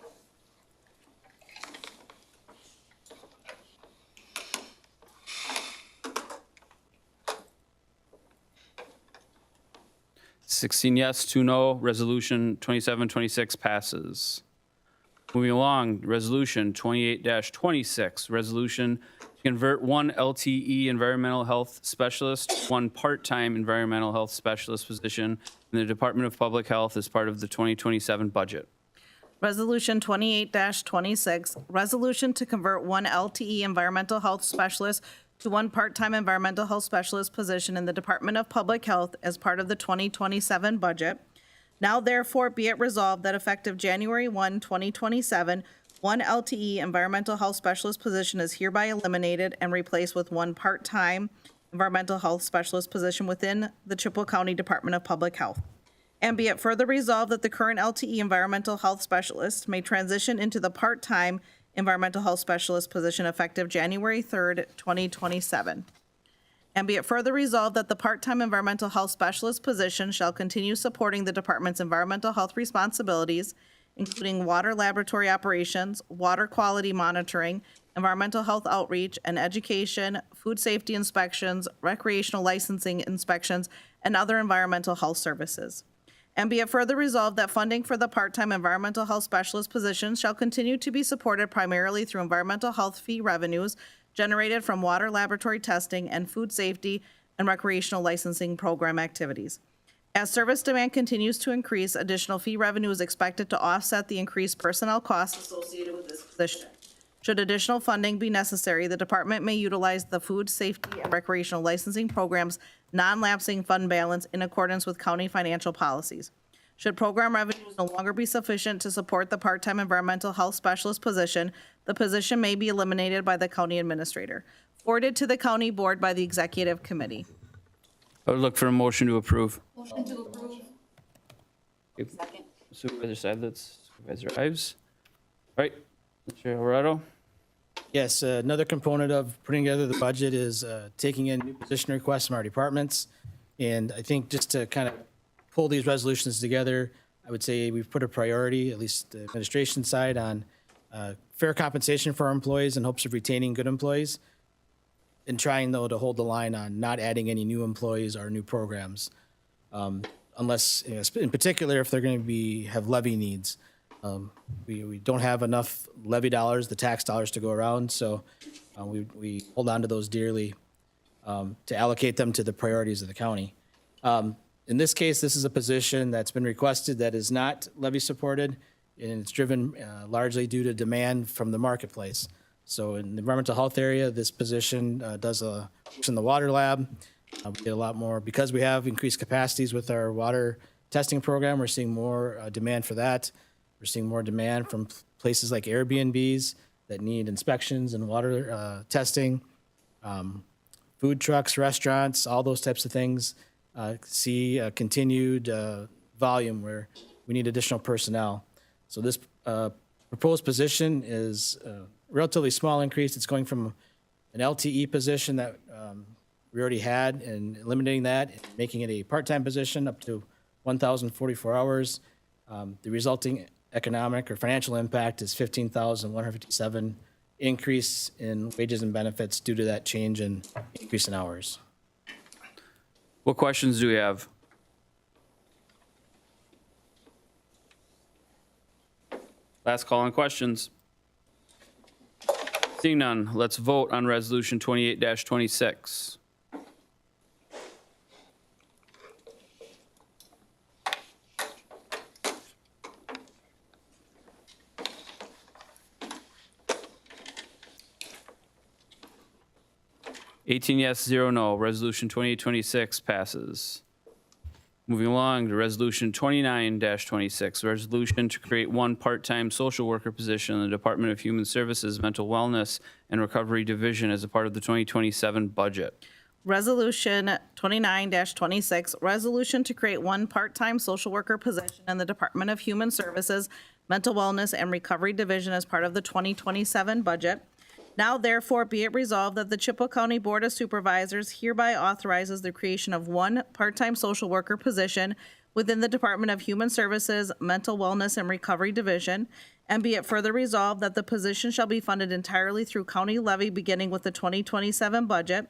Sixteen yes, 2 no. Resolution 27-26 passes. Moving along, resolution 28-26, resolution to convert 1 LTE environmental health specialist, 1 part-time environmental health specialist position in the Department of Public Health as part of the 2027 budget. Resolution 28-26, resolution to convert 1 LTE environmental health specialist to 1 part-time environmental health specialist position in the Department of Public Health as part of the 2027 budget. Now therefore be it resolved that effective January 1, 2027, 1 LTE environmental health specialist position is hereby eliminated and replaced with 1 part-time environmental health specialist position within the Chippewa County Department of Public Health. And be it further resolved that the current LTE environmental health specialist may transition into the part-time environmental health specialist position effective January 3rd, 2027. And be it further resolved that the part-time environmental health specialist position shall continue supporting the department's environmental health responsibilities, including water laboratory operations, water quality monitoring, environmental health outreach and education, food safety inspections, recreational licensing inspections, and other environmental health services. And be it further resolved that funding for the part-time environmental health specialist position shall continue to be supported primarily through environmental health fee revenues generated from water laboratory testing and food safety and recreational licensing program activities. As service demand continues to increase, additional fee revenue is expected to offset the increased personnel costs associated with this position. Should additional funding be necessary, the department may utilize the food safety and recreational licensing program's non-lapsing fund balance in accordance with county financial policies. Should program revenues no longer be sufficient to support the part-time environmental health specialist position, the position may be eliminated by the county administrator. Forwarded to the county board by the executive committee. I would look for a motion to approve. Motion to approve. Second. Supervisor Seidlitz, Supervisor Ives. All right, Mr. Alvarado. Yes, another component of putting together the budget is taking in new position requests from our departments. And I think just to kind of pull these resolutions together, I would say we've put a priority, at least the administration side, on fair compensation for our employees in hopes of retaining good employees, and trying, though, to hold the line on not adding any new employees or new programs, unless, in particular, if they're going to have levy needs. We don't have enough levy dollars, the tax dollars, to go around, so we hold on to those dearly to allocate them to the priorities of the county. In this case, this is a position that's been requested that is not levy supported, and it's driven largely due to demand from the marketplace. So in the environmental health area, this position works in the water lab. We get a lot more, because we have increased capacities with our water testing program, we're seeing more demand for that. We're seeing more demand from places like Airbnbs that need inspections and water testing. Food trucks, restaurants, all those types of things see a continued volume where we need additional personnel. So this proposed position is a relatively small increase. It's going from an LTE position that we already had and eliminating that and making it a part-time position up to 1,044 hours. The resulting economic or financial impact is $15,157 increase in wages and benefits due to that change in increase in hours. What questions do we have? Last call on questions. Seeing none, let's vote on Resolution 28-26. Eighteen yes, 0 no. Resolution 2826 passes. Moving along to Resolution 29-26, resolution to create one part-time social worker position in the Department of Human Services, Mental Wellness, and Recovery Division as a part of the 2027 budget. Resolution 29-26, resolution to create one part-time social worker position in the Department of Human Services, Mental Wellness, and Recovery Division as part of the 2027 budget. Now therefore be it resolved that the Chippewa County Board of Supervisors hereby authorizes the creation of one part-time social worker position within the Department of Human Services, Mental Wellness, and Recovery Division, and be it further resolved that the position shall be funded entirely through county levy beginning with the 2027 budget,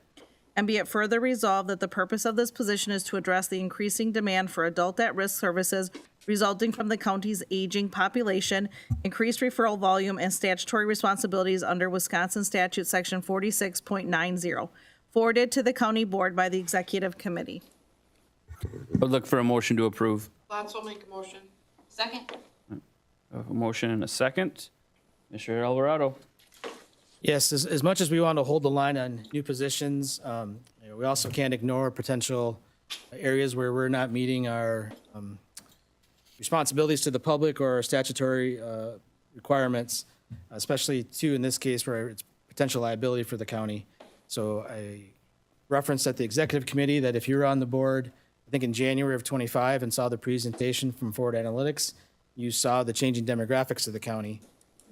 and be it further resolved that the purpose of this position is to address the increasing demand for adult at-risk services resulting from the county's aging population, increased referral volume, and statutory responsibilities under Wisconsin Statute Section 46.90, forwarded to the county board by the executive committee. I'd look for a motion to approve. Lots will make a motion. Second? A motion and a second. Mr. Alvarado. Yes, as much as we want to hold the line on new positions, we also can't ignore potential areas where we're not meeting our responsibilities to the public or our statutory requirements, especially too in this case where it's potential liability for the county. So I referenced at the executive committee that if you were on the board, I think in January of 25 and saw the presentation from Forward Analytics, you saw the changing demographics of the county.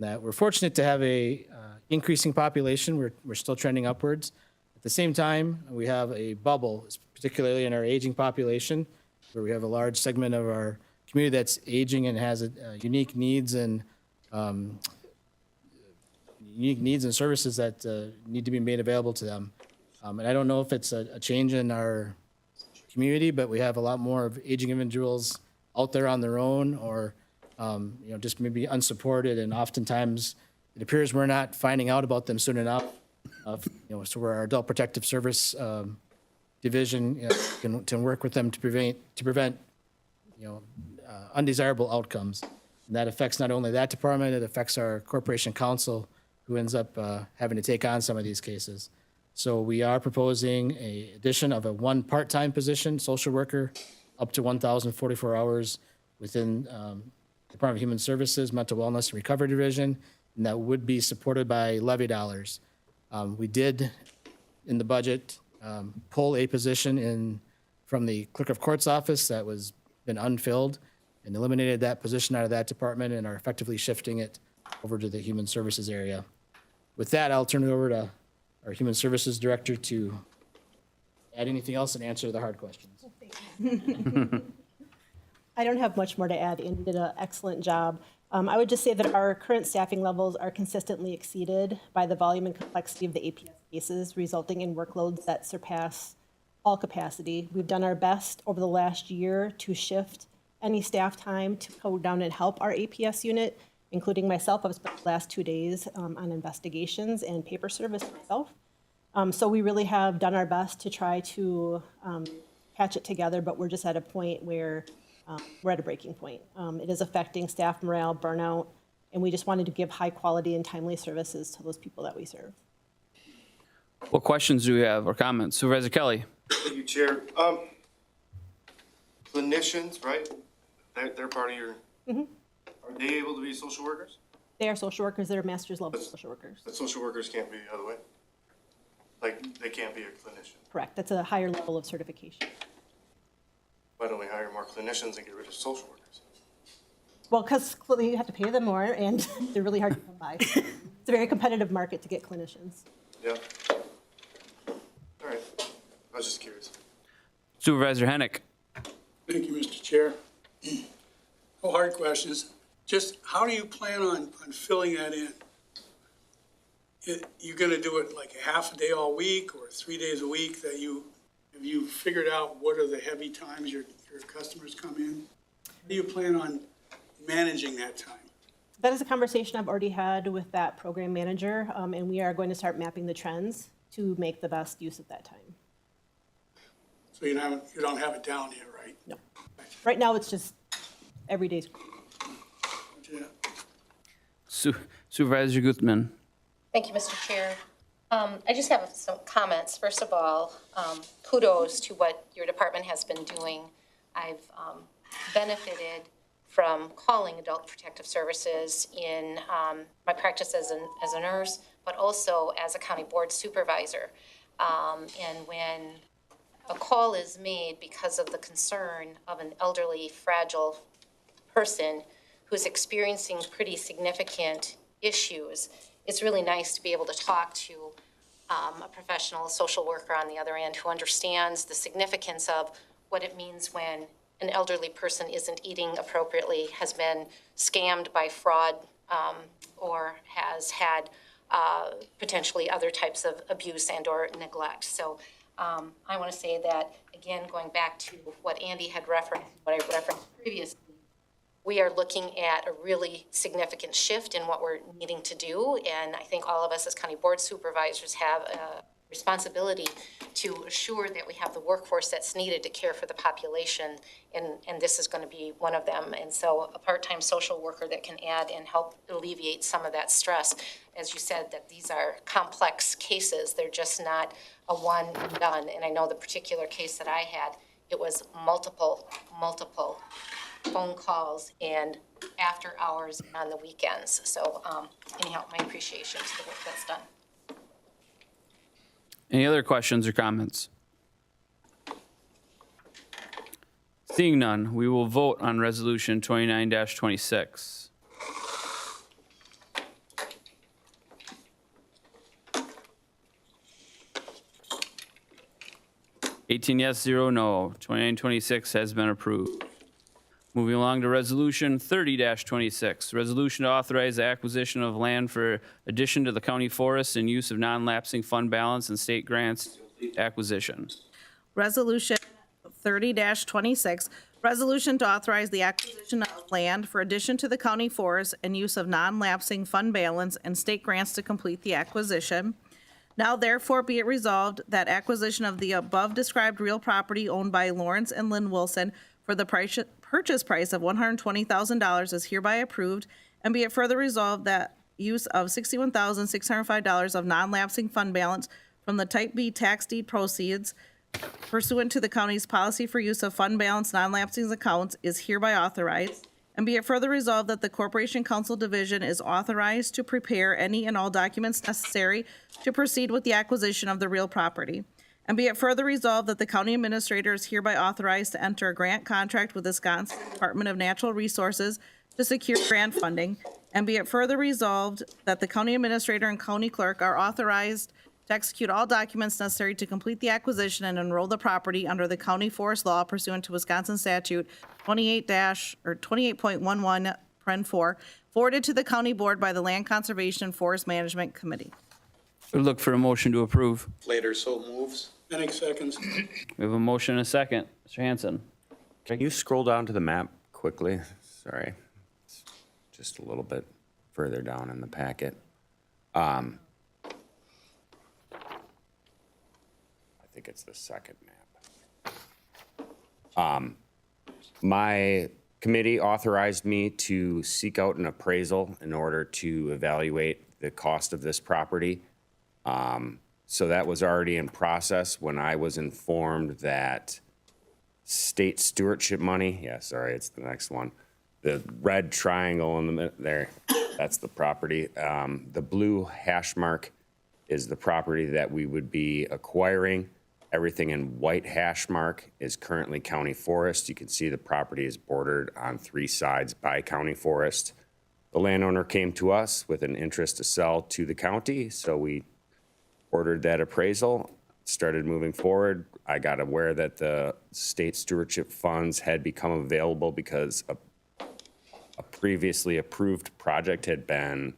That we're fortunate to have a increasing population. We're still trending upwards. At the same time, we have a bubble, particularly in our aging population, where we have a large segment of our community that's aging and has unique needs and services that need to be made available to them. And I don't know if it's a change in our community, but we have a lot more of aging individuals out there on their own or just maybe unsupported, and oftentimes it appears we're not finding out about them soon enough. So where our Adult Protective Service division can work with them to prevent undesirable outcomes. And that affects not only that department, it affects our corporation counsel, who ends up having to take on some of these cases. So we are proposing an addition of a one part-time position, social worker, up to 1,044 hours within Department of Human Services, Mental Wellness, and Recovery Division, and that would be supported by levy dollars. We did, in the budget, pull a position from the Clerk of Court's office that was been unfilled and eliminated that position out of that department and are effectively shifting it over to the Human Services area. With that, I'll turn it over to our Human Services Director to add anything else and answer the hard questions. I don't have much more to add. Andy did an excellent job. I would just say that our current staffing levels are consistently exceeded by the volume and complexity of the APS cases, resulting in workloads that surpass all capacity. We've done our best over the last year to shift any staff time to go down and help our APS unit, including myself. I've spent the last 2 days on investigations and paper service myself. So we really have done our best to try to patch it together, but we're just at a point where we're at a breaking point. It is affecting staff morale, burnout, and we just wanted to give high quality and timely services to those people that we serve. What questions do we have or comments? Supervisor Kelly? Thank you, Chair. Clinicians, right? They're part of your, are they able to be social workers? They are social workers. They're master's level social workers. But social workers can't be the other way? Like, they can't be a clinician? Correct. That's a higher level of certification. Why don't we hire more clinicians and get rid of social workers? Well, because you have to pay them more, and they're really hard to come by. It's a very competitive market to get clinicians. Yeah. All right. I was just curious. Supervisor Hennick? Thank you, Mr. Chair. No hard questions. Just how do you plan on filling that in? You going to do it like a half a day all week or 3 days a week that have you figured out what are the heavy times your customers come in? How do you plan on managing that time? That is a conversation I've already had with that program manager, and we are going to start mapping the trends to make the best use of that time. So you don't have it down yet, right? No. Right now, it's just every day's. Yeah. Supervisor Gutman? Thank you, Mr. Chair. I just have some comments. First of all, kudos to what your department has been doing. I've benefited from calling Adult Protective Services in my practice as a nurse, but also as a county board supervisor. And when a call is made because of the concern of an elderly, fragile person who's experiencing pretty significant issues, it's really nice to be able to talk to a professional social worker on the other end who understands the significance of what it means when an elderly person isn't eating appropriately, has been scammed by fraud, or has had potentially other types of abuse and or neglect. So I want to say that, again, going back to what Andy had referenced, what I referenced previously, we are looking at a really significant shift in what we're needing to do. And I think all of us as county board supervisors have a responsibility to assure that we have the workforce that's needed to care for the population. And this is going to be one of them. And so a part-time social worker that can add and help alleviate some of that stress. As you said, that these are complex cases. They're just not a one and done. And I know the particular case that I had, it was multiple phone calls and after hours and on the weekends. So anyhow, my appreciation to the work that's done. Any other questions or comments? Seeing none, we will vote on Resolution 29-26. Eighteen yes, 0 no. 29-26 has been approved. Moving along to Resolution 30-26, resolution to authorize the acquisition of land for addition to the county forest and use of non-lapsing fund balance and state grants acquisition. Resolution 30-26, resolution to authorize the acquisition of land for addition to the county forest and use of non-lapsing fund balance and state grants to complete the acquisition. Now therefore be it resolved that acquisition of the above described real property owned by Lawrence and Lynn Wilson for the purchase price of $120,000 is hereby approved, and be it further resolved that use of $61,605 of non-lapsing fund balance from the Type B tax deed proceeds pursuant to the county's policy for use of fund balance non-lapsing accounts is hereby authorized, and be it further resolved that the Corporation Counsel Division is authorized to prepare any and all documents necessary to proceed with the acquisition of the real property. And be it further resolved that the county administrator is hereby authorized to enter a grant contract with the Wisconsin Department of Natural Resources to secure grant funding. And be it further resolved that the county administrator and county clerk are authorized to execute all documents necessary to complete the acquisition and enroll the property under the county forest law pursuant to Wisconsin statute 28.11 Pren 4, forwarded to the county board by the Land Conservation and Forest Management Committee. We'll look for a motion to approve. Later, so moves. Any seconds? We have a motion and a second. Mr. Hanson. Can you scroll down to the map quickly? Sorry. It's just a little bit further down in the packet. I think it's the second map. My committee authorized me to seek out an appraisal in order to evaluate the cost of this property. So that was already in process when I was informed that state stewardship money, yeah, sorry, it's the next one. The red triangle in the middle there, that's the property. The blue hash mark is the property that we would be acquiring. Everything in white hash mark is currently county forest. You can see the property is bordered on 3 sides by county forest. The landowner came to us with an interest to sell to the county, so we ordered that appraisal, started moving forward. I got aware that the state stewardship funds had become available because a previously approved project had been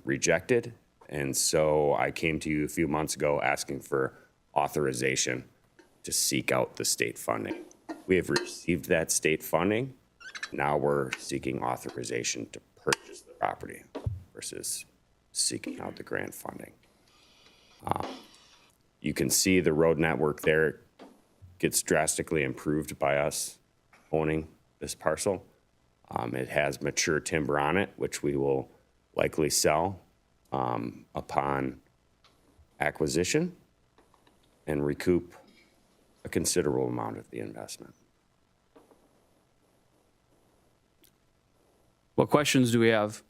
rejected. And so I came to you a few months ago asking for authorization to seek out the state funding. We have received that state funding. Now we're seeking authorization to purchase the property versus seeking out the grant funding. You can see the road network there gets drastically improved by us owning this parcel. It has mature timber on it, which we will likely sell upon acquisition and recoup a considerable amount of the investment. What questions do we have?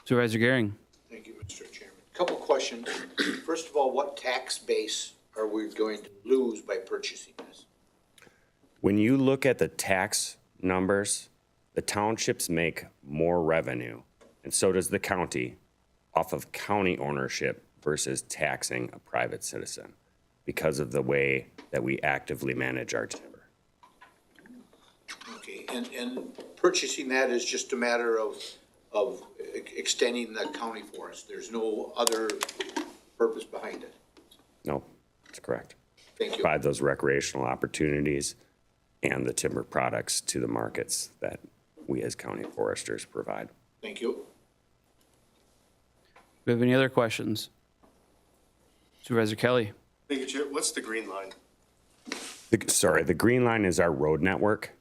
Supervisor Gehring. Thank you, Mr. Chairman. Couple questions. First of all, what tax base are we going to lose by purchasing this? When you look at the tax numbers, the townships make more revenue, and so does the county, off of county ownership versus taxing a private citizen because of the way that we actively manage our timber. Okay, and purchasing that is just a matter of extending the county forest. There's no other purpose behind it. No, that's correct. Thank you. Provide those recreational opportunities and the timber products to the markets that we as county foresters provide. Thank you. Do we have any other questions? Supervisor Kelly. Thank you, Chair. What's the green line? The green line is our road network.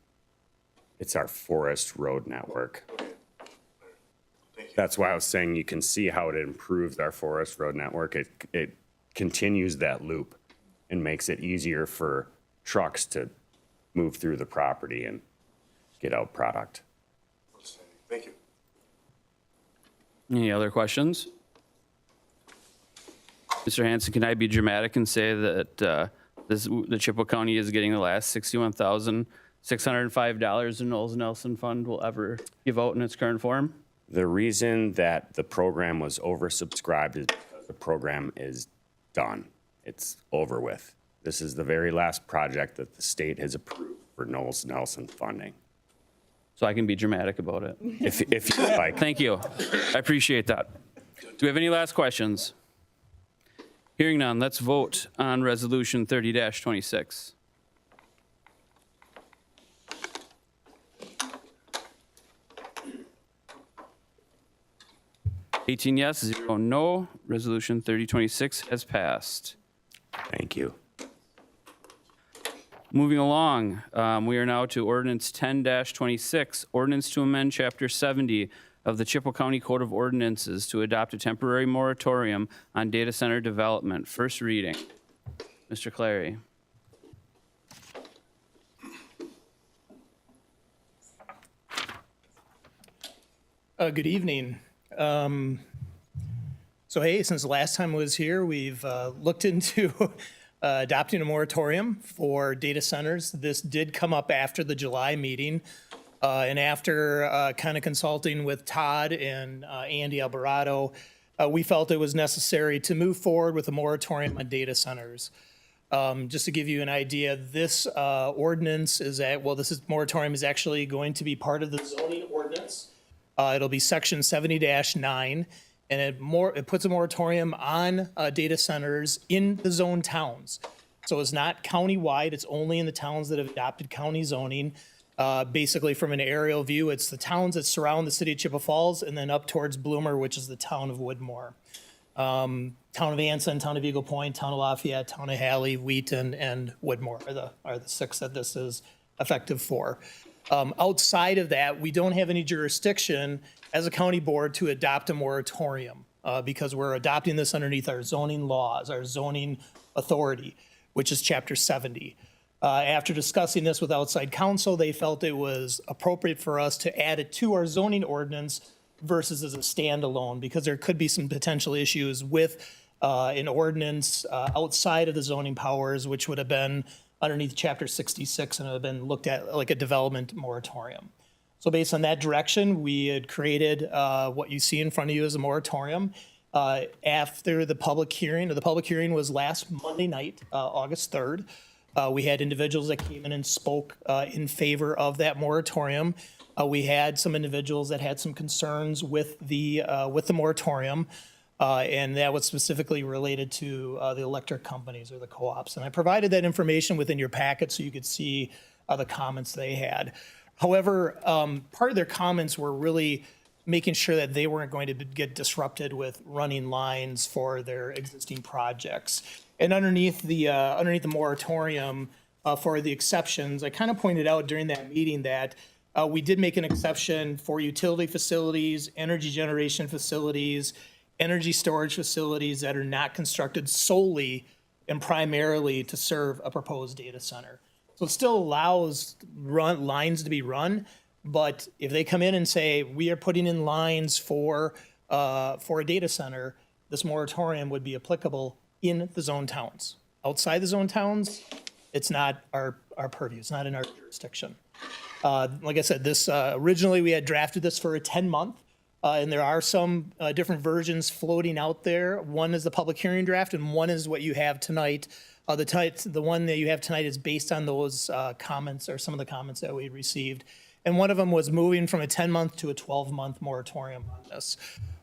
It's our forest road network. That's why I was saying you can see how it improves our forest road network. It continues that loop and makes it easier for trucks to move through the property and get out product. Thank you. Any other questions? Mr. Hanson, can I be dramatic and say that the Chippewa County is getting the last $61,605 the Knowles Nelson Fund will ever give out in its current form? The reason that the program was oversubscribed is because the program is done. It's over with. This is the very last project that the state has approved for Knowles Nelson funding. So I can be dramatic about it. If you like. Thank you. I appreciate that. Do we have any last questions? Hearing none, let's vote on Resolution 30-26. 18 yes, 0 no. Resolution 3026 has passed. Thank you. Moving along, we are now to ordinance 10-26, ordinance to amend Chapter 70 of the Chippewa County Code of Ordinances to adopt a temporary moratorium on data center development. First reading. Mr. Clary. Good evening. So hey, since the last time I was here, we've looked into adopting a moratorium for data centers. This did come up after the July meeting. And after kind of consulting with Todd and Andy Alvarado, we felt it was necessary to move forward with a moratorium on data centers. Just to give you an idea, this ordinance is moratorium is actually going to be part of the zoning ordinance. It'll be section 70-9, and it puts a moratorium on data centers in the zone towns. So it's not countywide, it's only in the towns that have adopted county zoning. Basically, from an aerial view, it's the towns that surround the city of Chippewa Falls, and then up towards Bloomer, which is the town of Woodmore. Town of Anson, town of Eagle Point, town of Lafayette, town of Halley, Wheaton, and Woodmore are the 6 that this is effective for. Outside of that, we don't have any jurisdiction as a county board to adopt a moratorium because we're adopting this underneath our zoning laws, our zoning authority, which is Chapter 70. After discussing this with outside counsel, they felt it was appropriate for us to add it to our zoning ordinance versus as a standalone, because there could be some potential issues with an ordinance outside of the zoning powers, which would have been underneath Chapter 66 and have been looked at like a development moratorium. So based on that direction, we had created what you see in front of you as a moratorium. After the public hearing was last Monday night, August 3rd. We had individuals that came in and spoke in favor of that moratorium. We had some individuals that had some concerns with the moratorium, and that was specifically related to the electric companies or the co-ops. And I provided that information within your packet so you could see the comments they had. However, part of their comments were really making sure that they weren't going to get disrupted with running lines for their existing projects. And underneath the moratorium for the exceptions, I kind of pointed out during that meeting that we did make an exception for utility facilities, energy generation facilities, energy storage facilities that are not constructed solely and primarily to serve a proposed data center. So it still allows lines to be run, but if they come in and say, we are putting in lines for a data center, this moratorium would be applicable in the zone towns. Outside the zone towns, it's not our purview, it's not in our jurisdiction. Like I said, this originally we had drafted this for a 10-month, and there are some different versions floating out there. One is the public hearing draft, and one is what you have tonight. The one that you have tonight is based on those comments, or some of the comments that we received. And one of them was moving from a 10-month to a 12-month moratorium on this.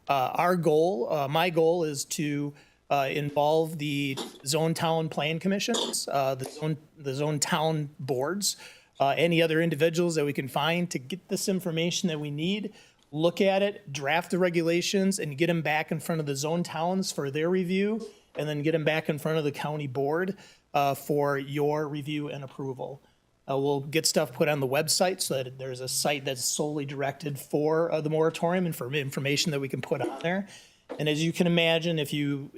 Our goal, my goal, is to involve the zone town plan commissions, the zone town boards, any other individuals that we can find to get this information that we need, look at it, draft the regulations, and get them back in front of the zone towns for their review, and then get them back in front of the county board for your review and approval. We'll get stuff put on the website so that there's a site that's solely directed for the moratorium and for information that we can put on there. And as you can imagine, if you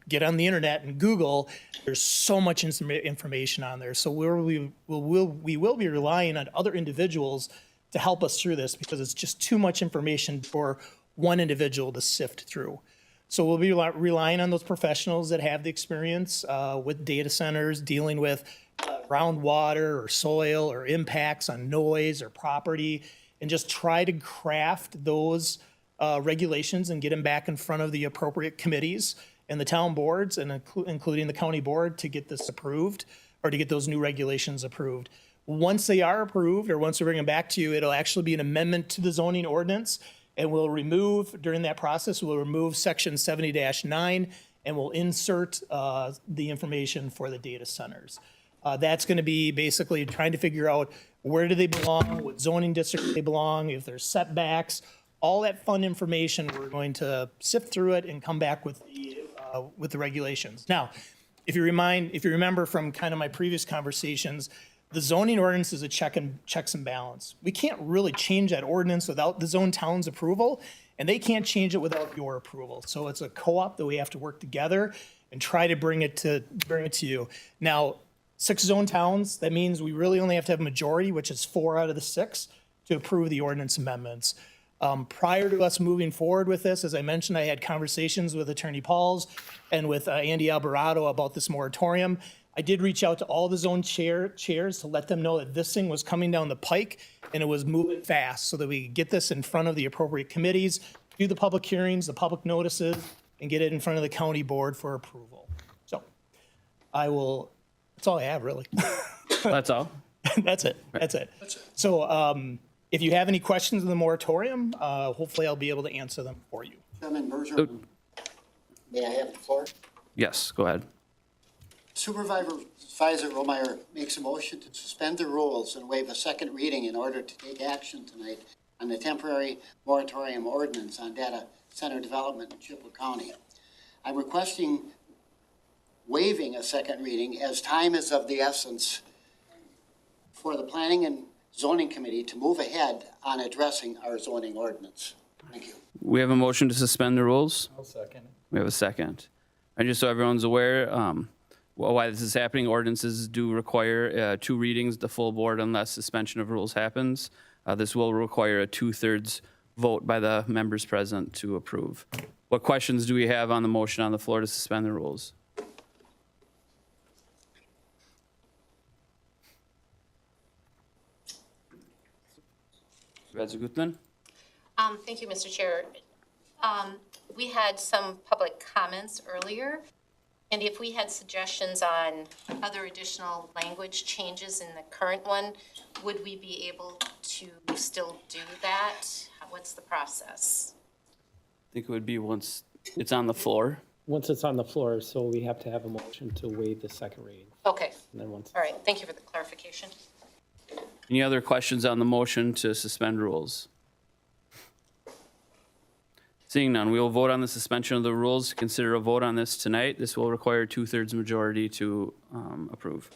get on the internet and Google, there's so much information on there. So we will be relying on other individuals to help us through this, because it's just too much information for one individual to sift through. So we'll be relying on those professionals that have the experience with data centers, dealing with groundwater or soil or impacts on noise or property, and just try to craft those regulations and get them back in front of the appropriate committees and the town boards, and including the county board, to get this approved or to get those new regulations approved. Once they are approved, or once we bring them back to you, it'll actually be an amendment to the zoning ordinance, and we'll remove, during that process, we'll remove section 70-9, and we'll insert the information for the data centers. That's going to be basically trying to figure out where do they belong, what zoning district they belong, if there's setbacks, all that fun information. We're going to sift through it and come back with the regulations. Now, if you remember from kind of my previous conversations, the zoning ordinance is a checks and balance. We can't really change that ordinance without the zone town's approval, and they can't change it without your approval. So it's a co-op that we have to work together and try to bring it to you. Now, 6 zone towns, that means we really only have to have a majority, which is 4 out of the 6, to approve the ordinance amendments. Prior to us moving forward with this, as I mentioned, I had conversations with Attorney Pauls and with Andy Alvarado about this moratorium. I did reach out to all the zone chairs to let them know that this thing was coming down the pike and it was moving fast, so that we could get this in front of the appropriate committees, do the public hearings, the public notices, and get it in front of the county board for approval. So That's all I have, really. That's all? That's it. That's it. So if you have any questions in the moratorium, hopefully I'll be able to answer them for you. Chairman Berger, may I have the floor? Yes, go ahead. Supervisor Romeyer makes a motion to suspend the rules and waive a second reading in order to take action tonight on the temporary moratorium ordinance on data center development in Chippewa County. I'm requesting waiving a second reading as time is of the essence for the Planning and Zoning Committee to move ahead on addressing our zoning ordinance. Thank you. We have a motion to suspend the rules. I'll second it. We have a second. And just so everyone's aware, why this is happening, ordinances do require 2 readings, the full board, unless suspension of rules happens. This will require a 2/3 vote by the members present to approve. What questions do we have on the motion on the floor to suspend the rules? Supervisor Gutman? Thank you, Mr. Chair. We had some public comments earlier, and if we had suggestions on other additional language changes in the current one, would we be able to still do that? What's the process? I think it would be once it's on the floor. Once it's on the floor, so we have to have a motion to waive the second reading. Okay. And then once. All right. Thank you for the clarification. Any other questions on the motion to suspend rules? Seeing none, we will vote on the suspension of the rules. Consider a vote on this tonight. This will require 2/3 majority to approve.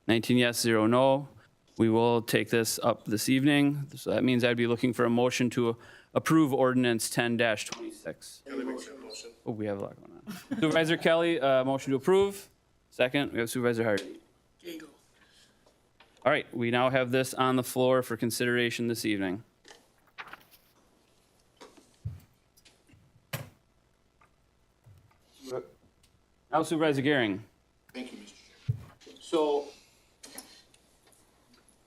$19 yes, 0 no. We will take this up this evening. So that means I'd be looking for a motion to approve ordinance 10-26. Oh, we have a lot going on. Supervisor Kelly, motion to approve. Second, we have Supervisor Hardy. All right, we now have this on the floor for consideration this evening. Now Supervisor Gehring. Thank you, Mr. Chair. So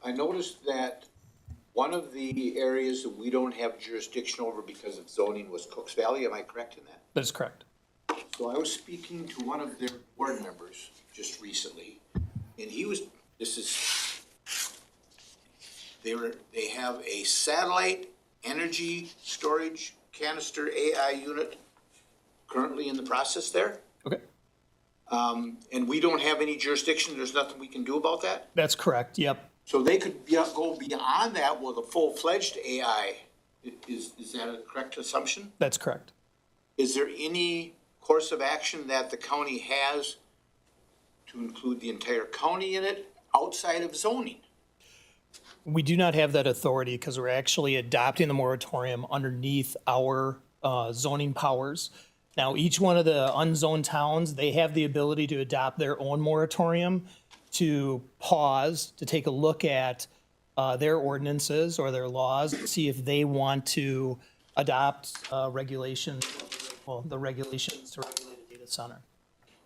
I noticed that one of the areas that we don't have jurisdiction over because of zoning was Cooks Valley. Am I correct in that? That is correct. So I was speaking to one of their board members just recently, and they have a satellite energy storage canister AI unit currently in the process there. Okay. And we don't have any jurisdiction. There's nothing we can do about that. That's correct. Yep. So they could go beyond that with a full-fledged AI. Is that a correct assumption? That's correct. Is there any course of action that the county has to include the entire county in it outside of zoning? We do not have that authority because we're actually adopting the moratorium underneath our zoning powers. Now, each one of the unzoned towns, they have the ability to adopt their own moratorium, to pause, to take a look at their ordinances or their laws, to see if they want to adopt regulations, the regulations to regulate a data center.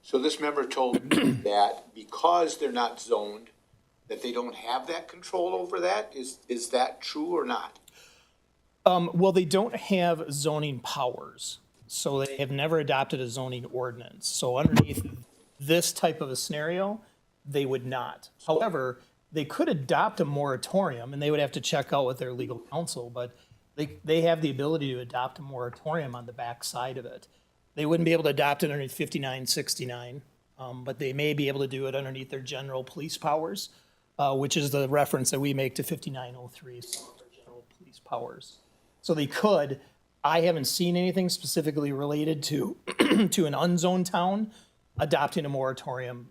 So this member told me that because they're not zoned, that they don't have that control over that. Is that true or not? Well, they don't have zoning powers, so they have never adopted a zoning ordinance. So underneath this type of a scenario, they would not. However, they could adopt a moratorium, and they would have to check out with their legal counsel, but they have the ability to adopt a moratorium on the back side of it. They wouldn't be able to adopt it underneath 5969, but they may be able to do it underneath their general police powers, which is the reference that we make to 5903, so their general police powers. So they could. I haven't seen anything specifically related to to an unzoned town adopting a moratorium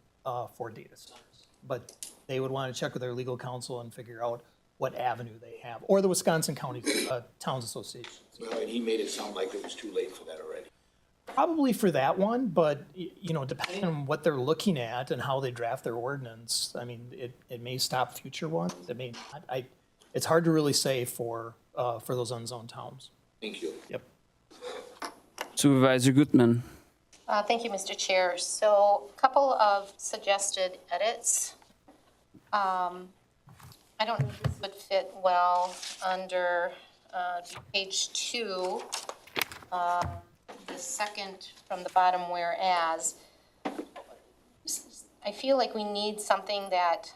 for data centers, but they would want to check with their legal counsel and figure out what avenue they have, or the Wisconsin County Towns Association. Well, and he made it sound like it was too late for that already. Probably for that one, but depending on what they're looking at and how they draft their ordinance, I mean, it may stop future ones. It may not. It's hard to really say for those unzoned towns. Thank you. Yep. Supervisor Gutman. Thank you, Mr. Chair. So a couple of suggested edits. I don't know if this would fit well under page 2, the second from the bottom, whereas. I feel like we need something that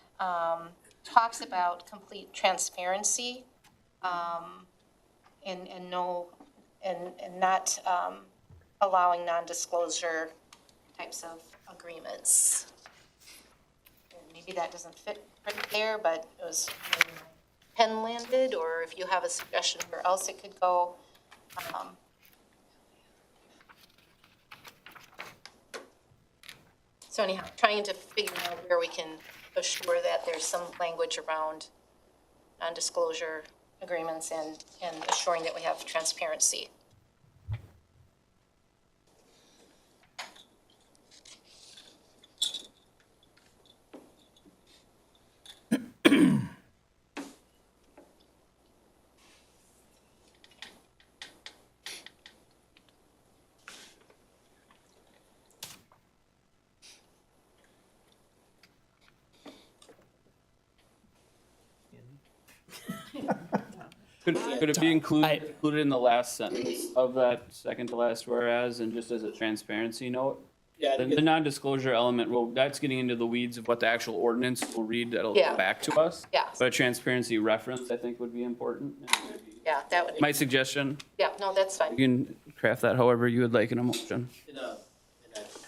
talks about complete transparency and not allowing non-disclosure types of agreements. Maybe that doesn't fit right there, but it was pen landed, or if you have a suggestion where else it could go. So anyhow, trying to figure out where we can assure that there's some language around non-disclosure agreements and assuring that we have transparency. Could it be included in the last sentence of that second to last whereas, and just as a transparency note? Yeah, The non-disclosure element, well, that's getting into the weeds of what the actual ordinance will read, that'll Yeah. come back to us. Yeah. But a transparency reference, I think, would be important. Yeah, that would. My suggestion, Yeah, no, that's fine. you can craft that however you would like in a motion. In a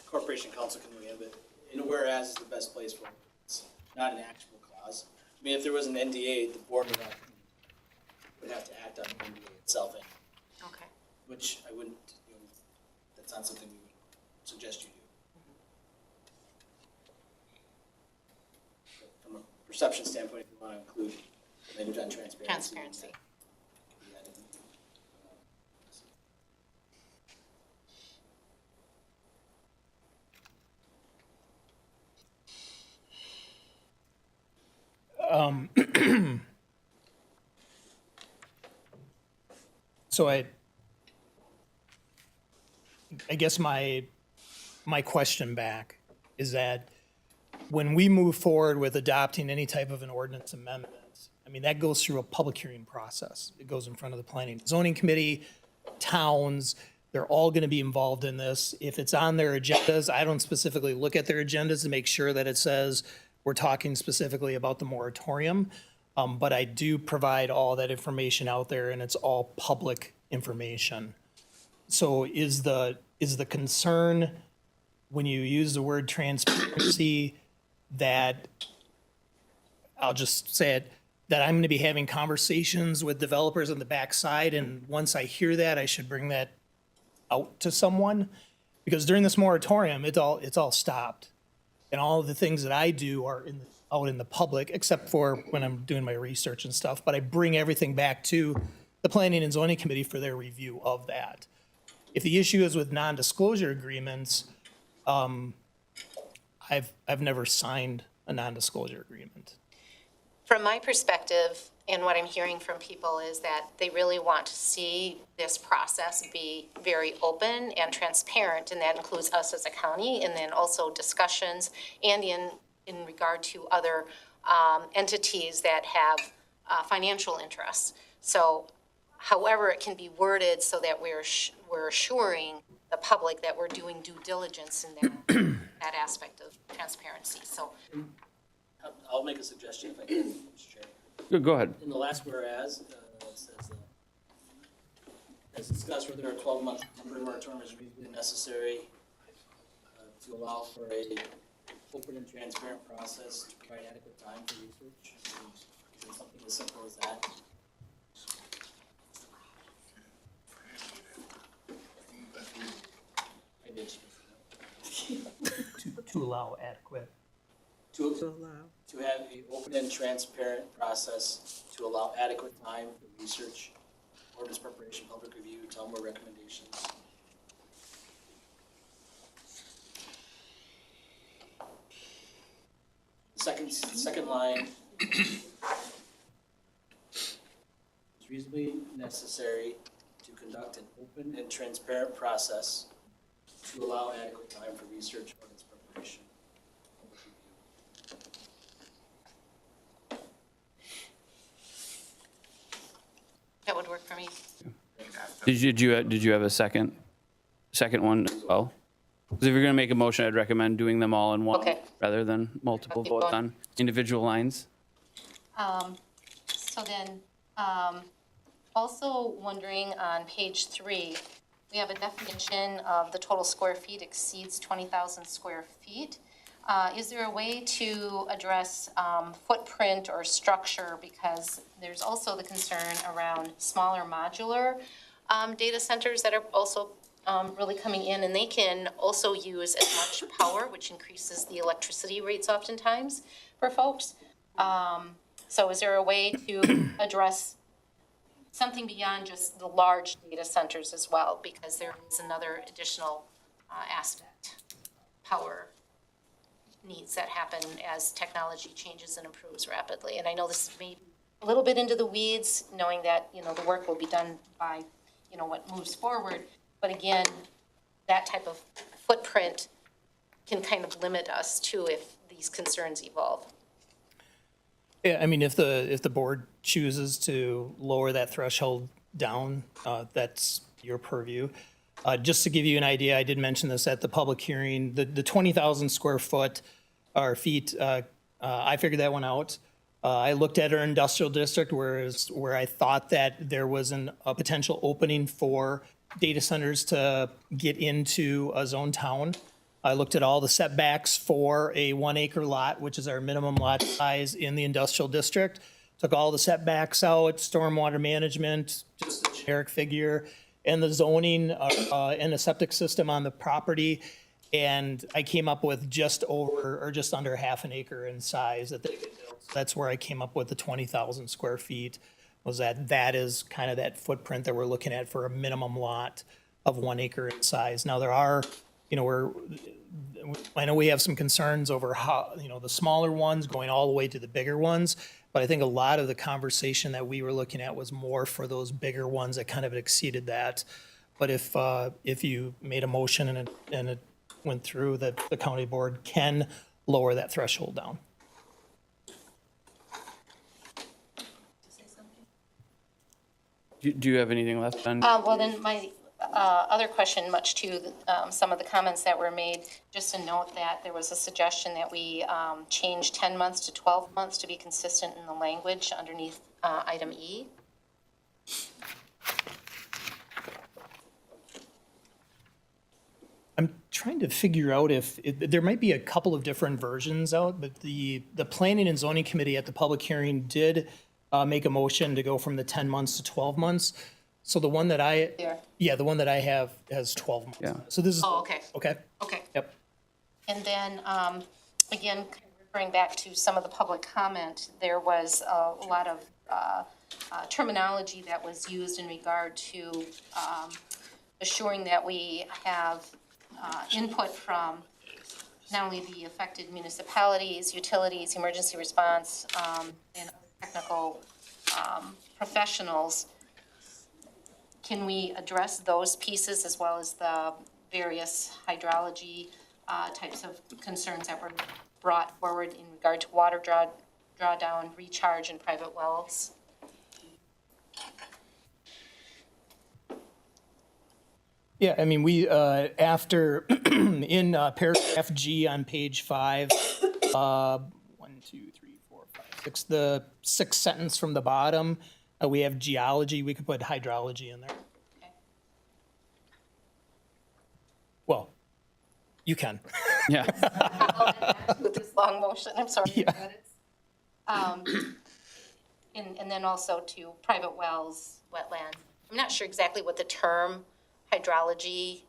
corporation council can weigh in, but in a whereas is the best place for it. It's not an actual clause. I mean, if there was an NDA, the board would have to act on the NDA itself, Okay. which I wouldn't, that's not something we would suggest you do. But from a perception standpoint, if you want to include language on transparency. Transparency. So I guess my question back is that when we move forward with adopting any type of an ordinance amendment, I mean, that goes through a public hearing process. It goes in front of the planning and zoning committee, towns, they're all going to be involved in this. If it's on their agendas, I don't specifically look at their agendas to make sure that it says we're talking specifically about the moratorium. But I do provide all that information out there, and it's all public information. So is the concern when you use the word transparency that, I'll just say it, that I'm gonna be having conversations with developers on the backside, and once I hear that, I should bring that out to someone? Because during this moratorium, it's all stopped. And all of the things that I do are out in the public, except for when I'm doing my research and stuff, but I bring everything back to the Planning and Zoning Committee for their review of that. If the issue is with non-disclosure agreements, I've never signed a non-disclosure agreement. From my perspective, and what I'm hearing from people is that they really want to see this process be very open and transparent, and that includes us as a county, and then also discussions, and in regard to other entities that have financial interests. So however it can be worded so that we're assuring the public that we're doing due diligence in that aspect of transparency. So I'll make a suggestion if I can, Mr. Chair. Go ahead. In the last whereas, it says, as discussed, whether a 12-month temporary moratorium is reasonably necessary to allow for a open and transparent process to provide adequate time for research. Is it something as simple as that? I did. To allow adequate. To have an open and transparent process to allow adequate time for research, ordinance preparation, public review, tell more recommendations. Second line. It's reasonably necessary to conduct an open and transparent process to allow adequate time for research, ordinance preparation. would work for me. Did you have a second one as well? Because if you're gonna make a motion, I'd recommend doing them all in one. Okay. Rather than multiple Keep votes going. on individual lines. So then, also wondering on page 3, we have a definition of the total square feet exceeds 20,000 square feet. Is there a way to address footprint or structure? Because there's also the concern around smaller modular data centers that are also really coming in, and they can also use as much power, which increases the electricity rates oftentimes for folks. So is there a way to address something beyond just the large data centers as well? Because there is another additional aspect, power needs that happen as technology changes and improves rapidly. And I know this is maybe a little bit into the weeds, knowing that, the work will be done by, what moves forward. But again, that type of footprint can kind of limit us too if these concerns evolve. Yeah, I mean, if the board chooses to lower that threshold down, that's your purview. Just to give you an idea, I did mention this at the public hearing, the 20,000 square foot or feet, I figured that one out. I looked at our industrial district where I thought that there was a potential opening for data centers to get into a zone town. I looked at all the setbacks for a 1 acre lot, which is our minimum lot size in the industrial district. Took all the setbacks out, stormwater management, just a generic figure, and the zoning and the septic system on the property. And I came up with just over or just under half an acre in size that they could build. So that's where I came up with the 20,000 square feet, was that is kind of that footprint that we're looking at for a minimum lot of 1 acre in size. Now there are, I know we have some concerns over how, the smaller ones going all the way to the bigger ones, but I think a lot of the conversation that we were looking at was more for those bigger ones that kind of exceeded that. But if you made a motion and it went through, that the county board can lower that threshold down. Do you have anything left on? Well, then my other question, much to some of the comments that were made, just to note that there was a suggestion that we change 10 months to 12 months to be consistent in the language underneath item E. I'm trying to figure out if there might be a couple of different versions out, but the Planning and Zoning Committee at the public hearing did make a motion to go from the 10 months to 12 months. So the one that the one that I have has 12 months. Yeah. So this is. Oh, okay. Okay. Okay. Yep. And then, again, referring back to some of the public comment, there was a lot of terminology that was used in regard to assuring that we have input from not only the affected municipalities, utilities, emergency response, and technical professionals. Can we address those pieces as well as the various hydrology types of concerns that were brought forward in regard to water drawdown, recharge, and private wells? Yeah, I mean, we, after, in paragraph G on page 5, 1, 2, 3, 4, 5, 6, the sixth sentence from the bottom, we have geology, we could put hydrology in there. Okay. Well, you can. Yeah. With this long motion, I'm sorry. Yeah. And then also to private wells, wetlands. I'm not sure exactly what the term hydrology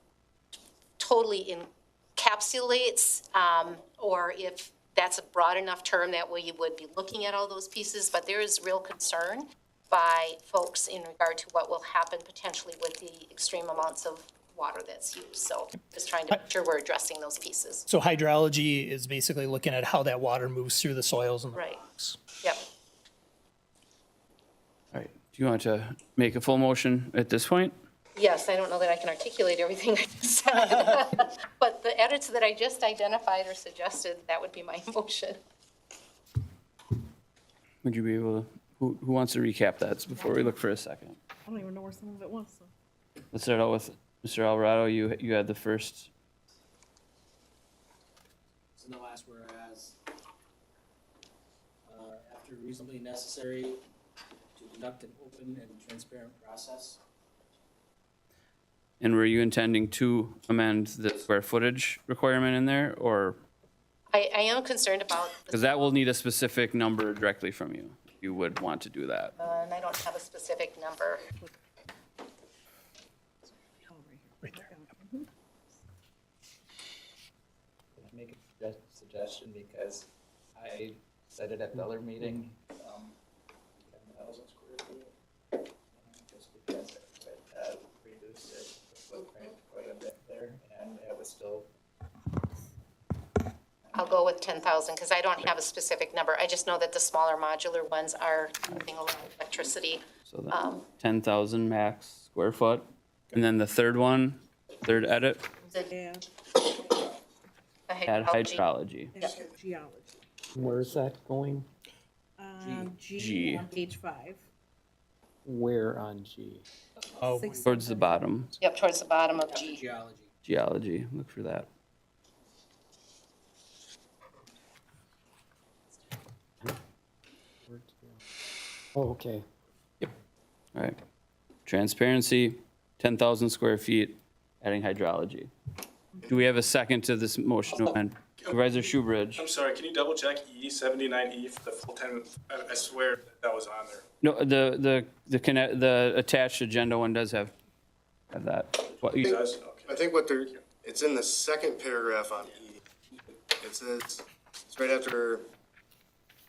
totally encapsulates, or if that's a broad enough term that we would be looking at all those pieces, but there is real concern by folks in regard to what will happen potentially with the extreme amounts of water that's used. So just trying to make sure we're addressing those pieces. So hydrology is basically looking at how that water moves through the soils and the Right. rocks. Yep. All right. Do you want to make a full motion at this point? Yes, I don't know that I can articulate everything I just said, but the edits that I just identified or suggested, that would be my motion. Would you be able to, who wants to recap that before we look for a second? I don't even know where some of it was, so. Let's start out with Mr. Alvarado. You had the first. So the last whereas, after reasonably necessary to conduct an open and transparent process. And were you intending to amend the square footage requirement in there, or? I am concerned about, Because that will need a specific number directly from you. If you would want to do that. and I don't have a specific number. Right there. Can I make a suggestion, because I said it at the other meeting, 10,000 square feet. Just because it reduced it, the footprint quite a bit there, and it was still. I'll go with 10,000 because I don't have a specific number. I just know that the smaller modular ones are using a lot of electricity. So that 10,000 max square foot. And then the third one, third edit, Yeah. add hydrology. Geology. Where's that going? G. G on page 5. Where on G? Oh, towards the bottom. Yep, towards the bottom of G. Geology. Geology, look for that. Oh, okay. All right. Transparency, 10,000 square feet, adding hydrology. Do we have a second to this motion to amend? Supervisor Shoebridge. I'm sorry, can you double check E79E for the full 10? I swear that was on there. No, the attached agenda one does have that. What you- I think what they're, it's in the second paragraph on E. It says, it's right after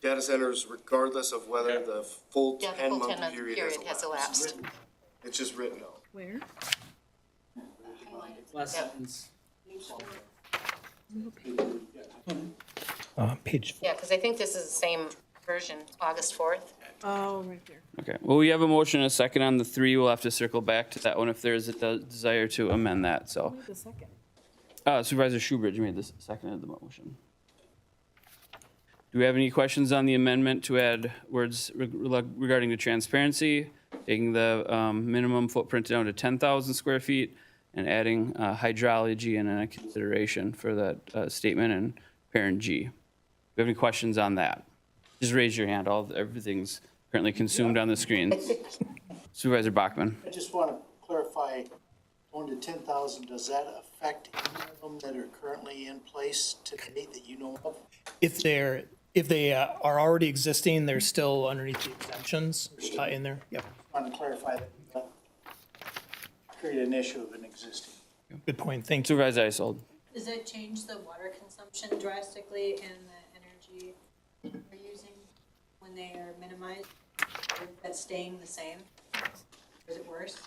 data centers regardless of whether the full Yeah, the full 10-month 10-month period has elapsed. It's just written out. Where? Last sentence. Page 4. Yeah, because I think this is the same version, August 4th. Oh, right there. Okay, well, we have a motion and a second on the 3. We'll have to circle back to that one if there's a desire to amend that, so. Wait a second. Supervisor Shoebridge made the second of the motion. Do we have any questions on the amendment to add words regarding the transparency, taking the minimum footprint down to 10,000 square feet, and adding hydrology and a consideration for that statement in parent G? Do we have any questions on that? Just raise your hand. Everything's currently consumed on the screen. Supervisor Bachman. I just want to clarify, going to 10,000, does that affect any of them that are currently in place today that you know of? If they are already existing, they're still underneath the exemptions in there. Yep. I want to clarify that we don't create an issue of an existing. Good point. Thank you. Supervisor Isold. Does that change the water consumption drastically and the energy we're using when they are minimized? Is that staying the same? Or is it worse?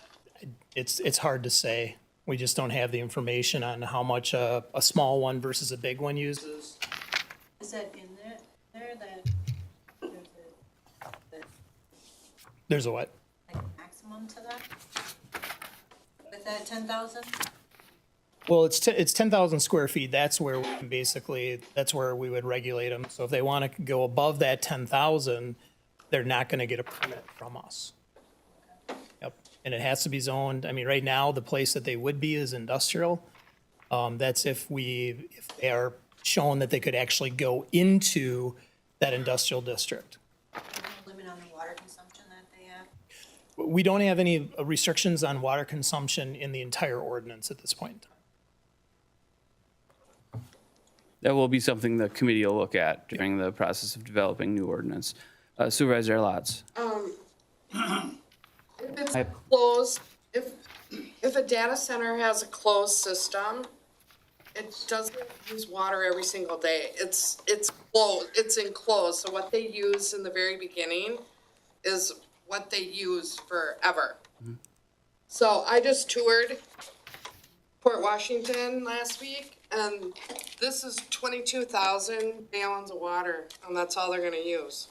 It's hard to say. We just don't have the information on how much a small one versus a big one uses. Is that in there that There's a what? like maximum to that? With that 10,000? Well, it's 10,000 square feet. That's where we can that's where we would regulate them. So if they want to go above that 10,000, they're not going to get a permit from us. Yep. And it has to be zoned. I mean, right now, the place that they would be is industrial. That's if they are shown that they could actually go into that industrial district. Limit on the water consumption that they have? We don't have any restrictions on water consumption in the entire ordinance at this point in time. That will be something the committee will look at during the process of developing new ordinance. Supervisor Lotz. If it's closed, if a data center has a closed system, it doesn't use water every single day. It's closed, it's enclosed. So what they use in the very beginning is what they use forever. So I just toured Port Washington last week, and this is 22,000 gallons of water, and that's all they're gonna use.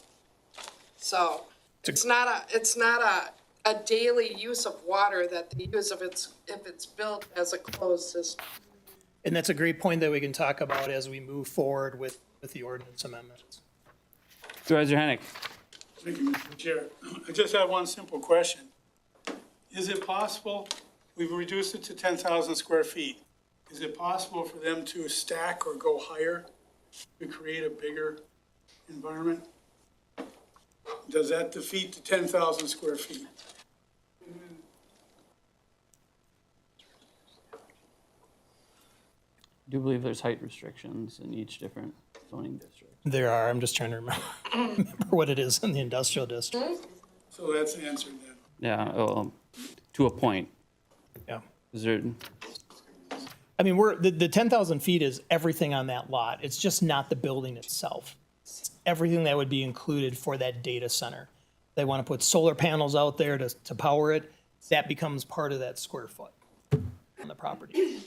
So it's not a daily use of water that they use if it's built as a closed system. And that's a great point that we can talk about as we move forward with the ordinance amendments. Supervisor Hennick. Thank you, Mr. Chair. I just have one simple question. is it possible, we've reduced it to 10,000 square feet. Is it possible for them to stack or go higher to create a bigger environment? Does that defeat the 10,000 square feet? I do believe there's height restrictions in each different zoning district. There are, I'm just trying to remember what it is in the industrial district. So that's answered then. Yeah, to a point. Yeah. Is there, I mean, the 10,000 feet is everything on that lot. It's just not the building itself. It's everything that would be included for that data center. They want to put solar panels out there to power it. That becomes part of that square foot on the property.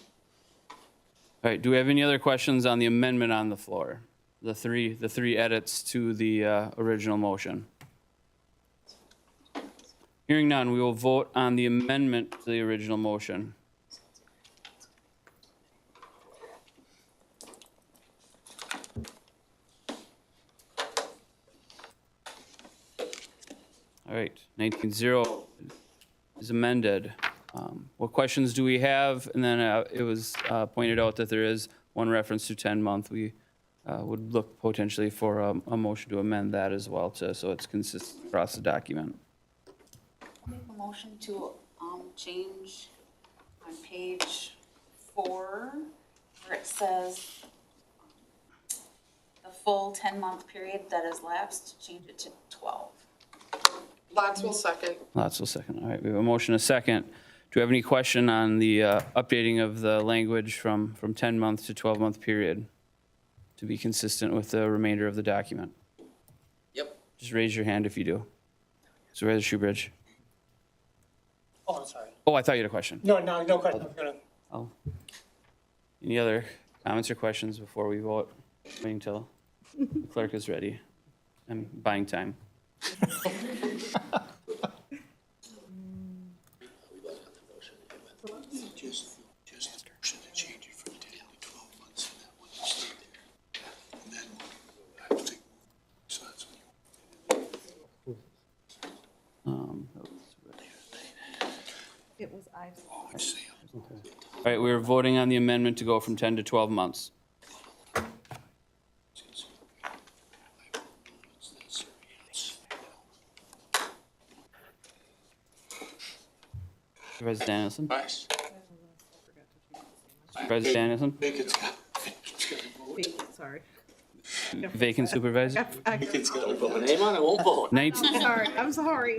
all right, do we have any other questions on the amendment on the floor? The three edits to the original motion? Hearing none, we will vote on the amendment to the original motion. All right, 19-0 is amended. What questions do we have? And then it was pointed out that there is one reference to 10-month. We would look potentially for a motion to amend that as well, so it's consistent across the document. Make a motion to change on page 4, where it says the full 10-month period that has lapsed, change it to 12. Lots will second. Lots will second. All right, we have a motion, a second. Do we have any question on the updating of the language from 10-month to 12-month period to be consistent with the remainder of the document? Yep. Just raise your hand if you do. Supervisor Shoebridge. Oh, I'm sorry. Oh, I thought you had a question. No question. I'm gonna. Oh. Any other comments or questions before we vote? Waiting until the clerk is ready. I'm buying time. Just change it from 10 to 12 months and that would stay there. And then I think, so that's when you. It was I. All right, we're voting on the amendment to go from 10 to 12 months. Supervisor Danielson? Nice. Supervisor Danielson? Sorry. Vacant supervisor? Don't put my name on, I won't vote. 19 I'm sorry.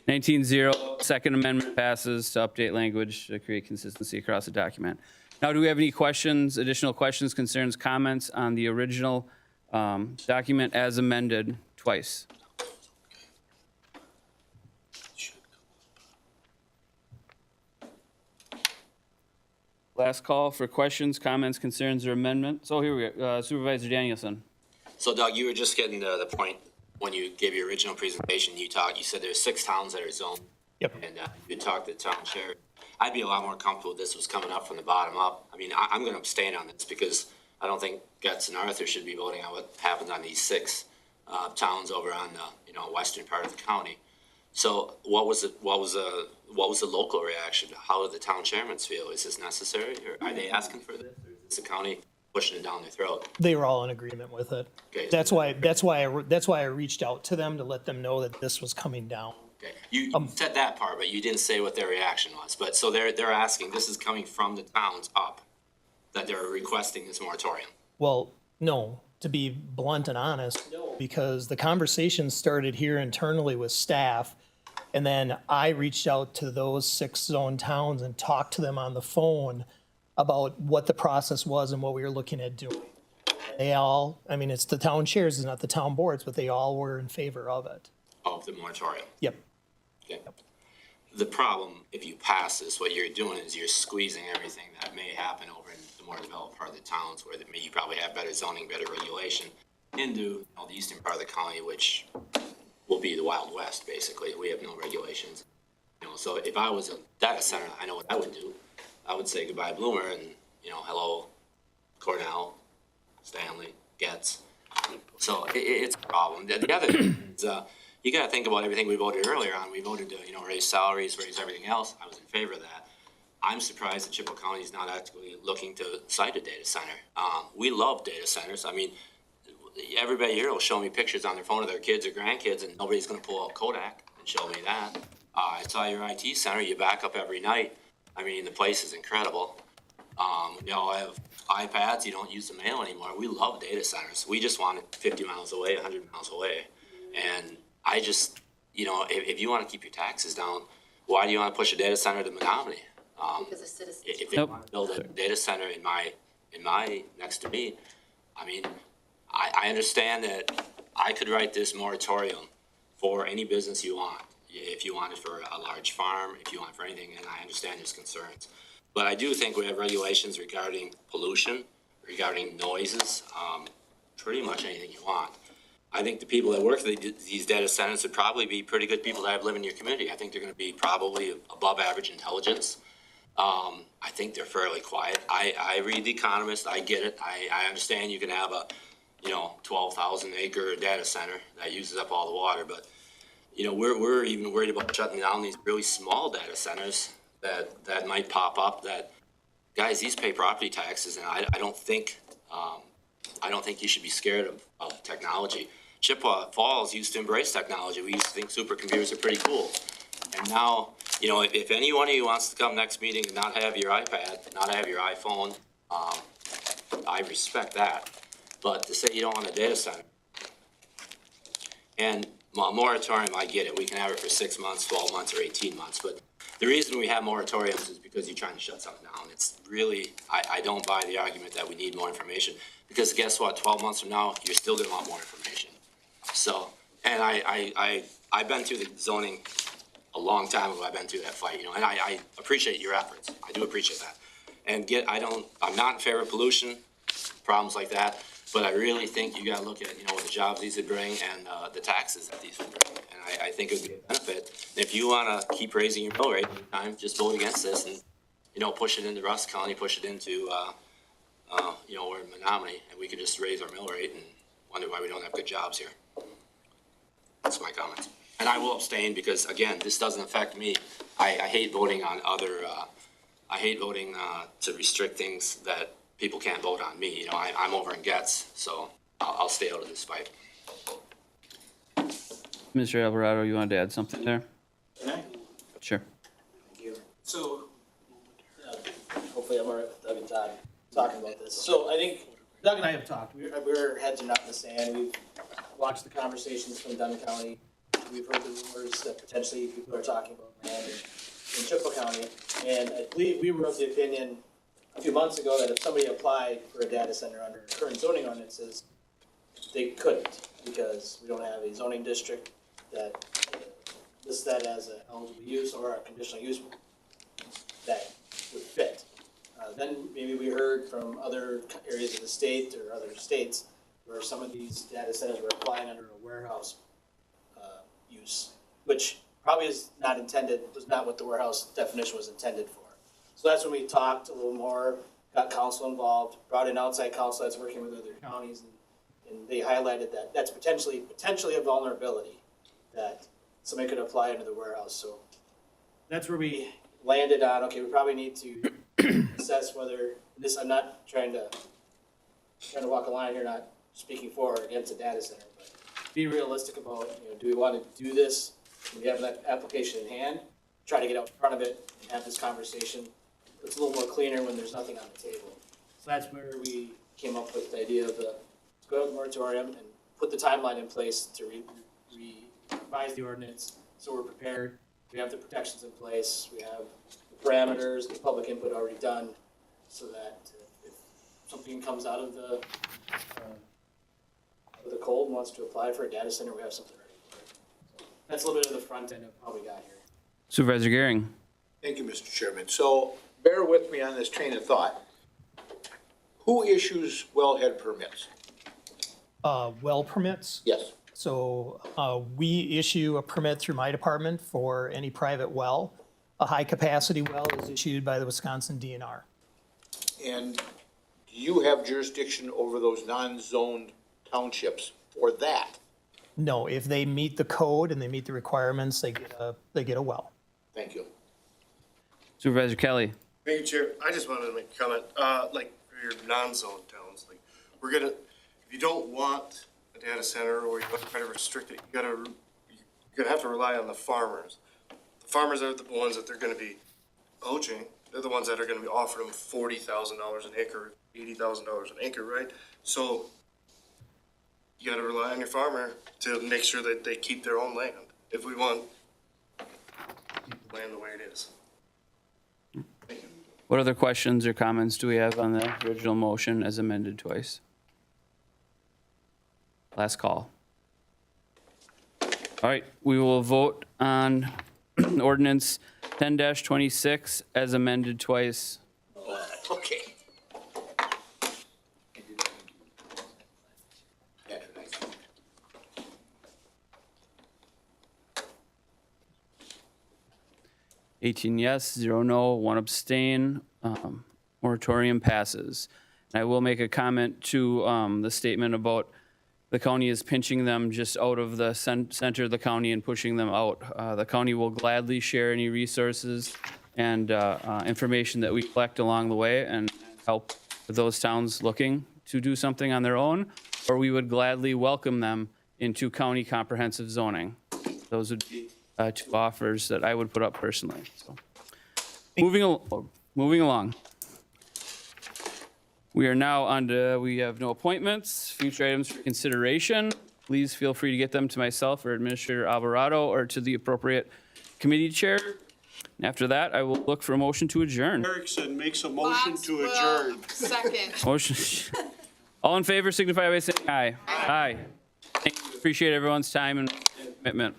19-0, Second Amendment passes to update language to create consistency across the document. Now, do we have any questions, additional questions, concerns, comments on the original document as amended twice? Last call for questions, comments, concerns, or amendments. Oh, here we go. Supervisor Danielson. So Doug, you were just getting to the point when you gave your original presentation, you said there's 6 towns that are zoned. Yep. And you talked to the town chair. I'd be a lot more comfortable if this was coming up from the bottom up. I mean, I'm gonna abstain on this because I don't think Getz and Arthur should be voting on what happens on these 6 towns over on the, western part of the county. So what was the local reaction? How did the town chairmen feel? Is this necessary, or are they asking for this, or is the county pushing it down their throat? They were all in agreement with it. Okay. That's why I reached out to them to let them know that this was coming down. Okay, you said that part, but you didn't say what their reaction was. But so they're asking, this is coming from the towns up, that they're requesting this moratorium. Well, no, to be blunt and honest, because the conversation started here internally with staff, and then I reached out to those 6 zone towns and talked to them on the phone about what the process was and what we were looking at doing. They all, I mean, it's the town chairs, it's not the town boards, but they all were in favor of it. Of the moratorium. Yep. Okay. The problem, if you pass this, what you're doing is you're squeezing everything that may happen over in the more developed part of the towns where you probably have better zoning, better regulation into the eastern part of the county, which will be the Wild West, basically. We have no regulations. So if I was a data center, I know what I would do. I would say goodbye Bloomer and, hello Cornell, Stanley, Getz. So it's a problem. The other thing is, you gotta think about everything we voted earlier on. We voted to, raise salaries, raise everything else. I was in favor of that. I'm surprised that Chippewa County is not actually looking to site a data center. We love data centers. I mean, everybody here will show me pictures on their phone of their kids or grandkids, and nobody's gonna pull out Kodak and show me that. I saw your IT center, you back up every night. I mean, the place is incredible. We all have iPads, you don't use the mail anymore. We love data centers. We just want it 50 miles away, 100 miles away. And I just, if you want to keep your taxes down, why do you want to push a data center to Menominee? Because of citizens. If they want to build a data center in my next to me, I mean, I understand that I could write this moratorium for any business you want. If you want it for a large farm, if you want it for anything, and I understand there's concerns. But I do think we have regulations regarding pollution, regarding noises, pretty much anything you want. I think the people that work for these data centers would probably be pretty good people that live in your community. I think they're going to be probably above average intelligence. I think they're fairly quiet. I read The Economist. I get it. I understand you can have a 12,000 acre data center that uses up all the water, but we're even worried about shutting down these really small data centers that might pop up. That guys, these pay property taxes, and I don't think you should be scared of technology. Chippewa Falls used to embrace technology. We used to think supercomputers are pretty cool, and now if any one of you wants to come next meeting and not have your iPad, not have your iPhone, I respect that. But to say you don't want a data center and a moratorium, I get it. We can have it for 6 months, 12 months, or 18 months. But the reason we have moratoriums is because you're trying to shut something down. It's really, I don't buy the argument that we need more information, because guess what? 12 months from now, you're still going to want more information. So, and I've been through the zoning a long time ago. I've been through that fight, and I appreciate your efforts. I do appreciate that. And I'm not in favor of pollution, problems like that. But I really think you gotta look at, what the jobs these would bring and the taxes that these would bring. And I think it would be a benefit. And if you wanna keep raising your mill rate every time, just vote against this and, push it into Rusk County, push it into, we're in Menominee, and we could just raise our mill rate and wonder why we don't have good jobs here. That's my comment. And I will abstain because, again, this doesn't affect me. I hate voting on other, I hate voting to restrict things that people can't vote on me. I'm over in Getz, so I'll stay out of this fight. Mr. Alvarado, you wanted to add something there? Can I? Sure. Thank you. So, hopefully I'm all right with Doug and Todd talking about this. So I think Doug and I have talked. We're heads are not in the sand. We've watched the conversations from Dunn County. We've heard the rumors that potentially people are talking about land in Chippewa County. And I believe we were of the opinion a few months ago that if somebody applied for a data center under current zoning ordinances, they couldn't, because we don't have a zoning district that lists that as an eligible use or a conditional use that would fit. Then maybe we heard from other areas of the state or other states where some of these data centers were applying under a warehouse use, which probably is not intended, was not what the warehouse definition was intended for. So that's when we talked a little more, got council involved, brought in outside council that's working with other counties, and they highlighted that that's potentially a vulnerability that somebody could apply under the warehouse. So that's where we landed on, okay, we probably need to assess whether this, I'm not trying to walk a line here, not speaking for or against a data center, but be realistic about, do we want to do this? Do we have that application in hand? Try to get out in front of it and have this conversation. It's a little more cleaner when there's nothing on the table. So that's where we came up with the idea of let's go to the moratorium and put the timeline in place to revise the ordinance so we're prepared. We have the protections in place. We have the parameters, the public input already done, so that if something comes out of the cold and wants to apply for a data center, we have something ready for it. So that's a little bit of the front end of how we got here. Supervisor Gehring. Thank you, Mr. Chairman. So bear with me on this train of thought. Who issues wellhead permits? Well permits? Yes. So we issue a permit through my department for any private well. A high-capacity well is issued by the Wisconsin DNR. And do you have jurisdiction over those non-zoned townships for that? No, if they meet the code and they meet the requirements, they get a well. Thank you. Supervisor Kelly. Thank you, Chair. I just wanted to make a comment, like for your non-zone towns, like if you don't want a data center or you want to try to restrict it, you're gonna have to rely on the farmers. The farmers are the ones that they're gonna be poaching. They're the ones that are gonna be offering them $40,000 an acre, $80,000 an acre, right? So you gotta rely on your farmer to make sure that they keep their own land. If we want to keep the land the way it is. What other questions or comments do we have on the original motion as amended twice? Last call. All right, we will vote on ordinance 10-26 as amended twice. Okay. 18 yes, 0 no, 1 abstain. Moratorium passes. And I will make a comment to the statement about the county is pinching them just out of the center of the county and pushing them out. The county will gladly share any resources and information that we collect along the way and help those towns looking to do something on their own, or we would gladly welcome them into county comprehensive zoning. Those would be two offers that I would put up personally. So, moving along. We are now on to, we have no appointments, future items for consideration. Please feel free to get them to myself or Administrator Alvarado or to the appropriate committee chair. And after that, I will look for a motion to adjourn. Erickson makes a motion to adjourn. Second. Motion. All in favor signify by saying aye. Aye. Thank you. Appreciate everyone's time and commitment.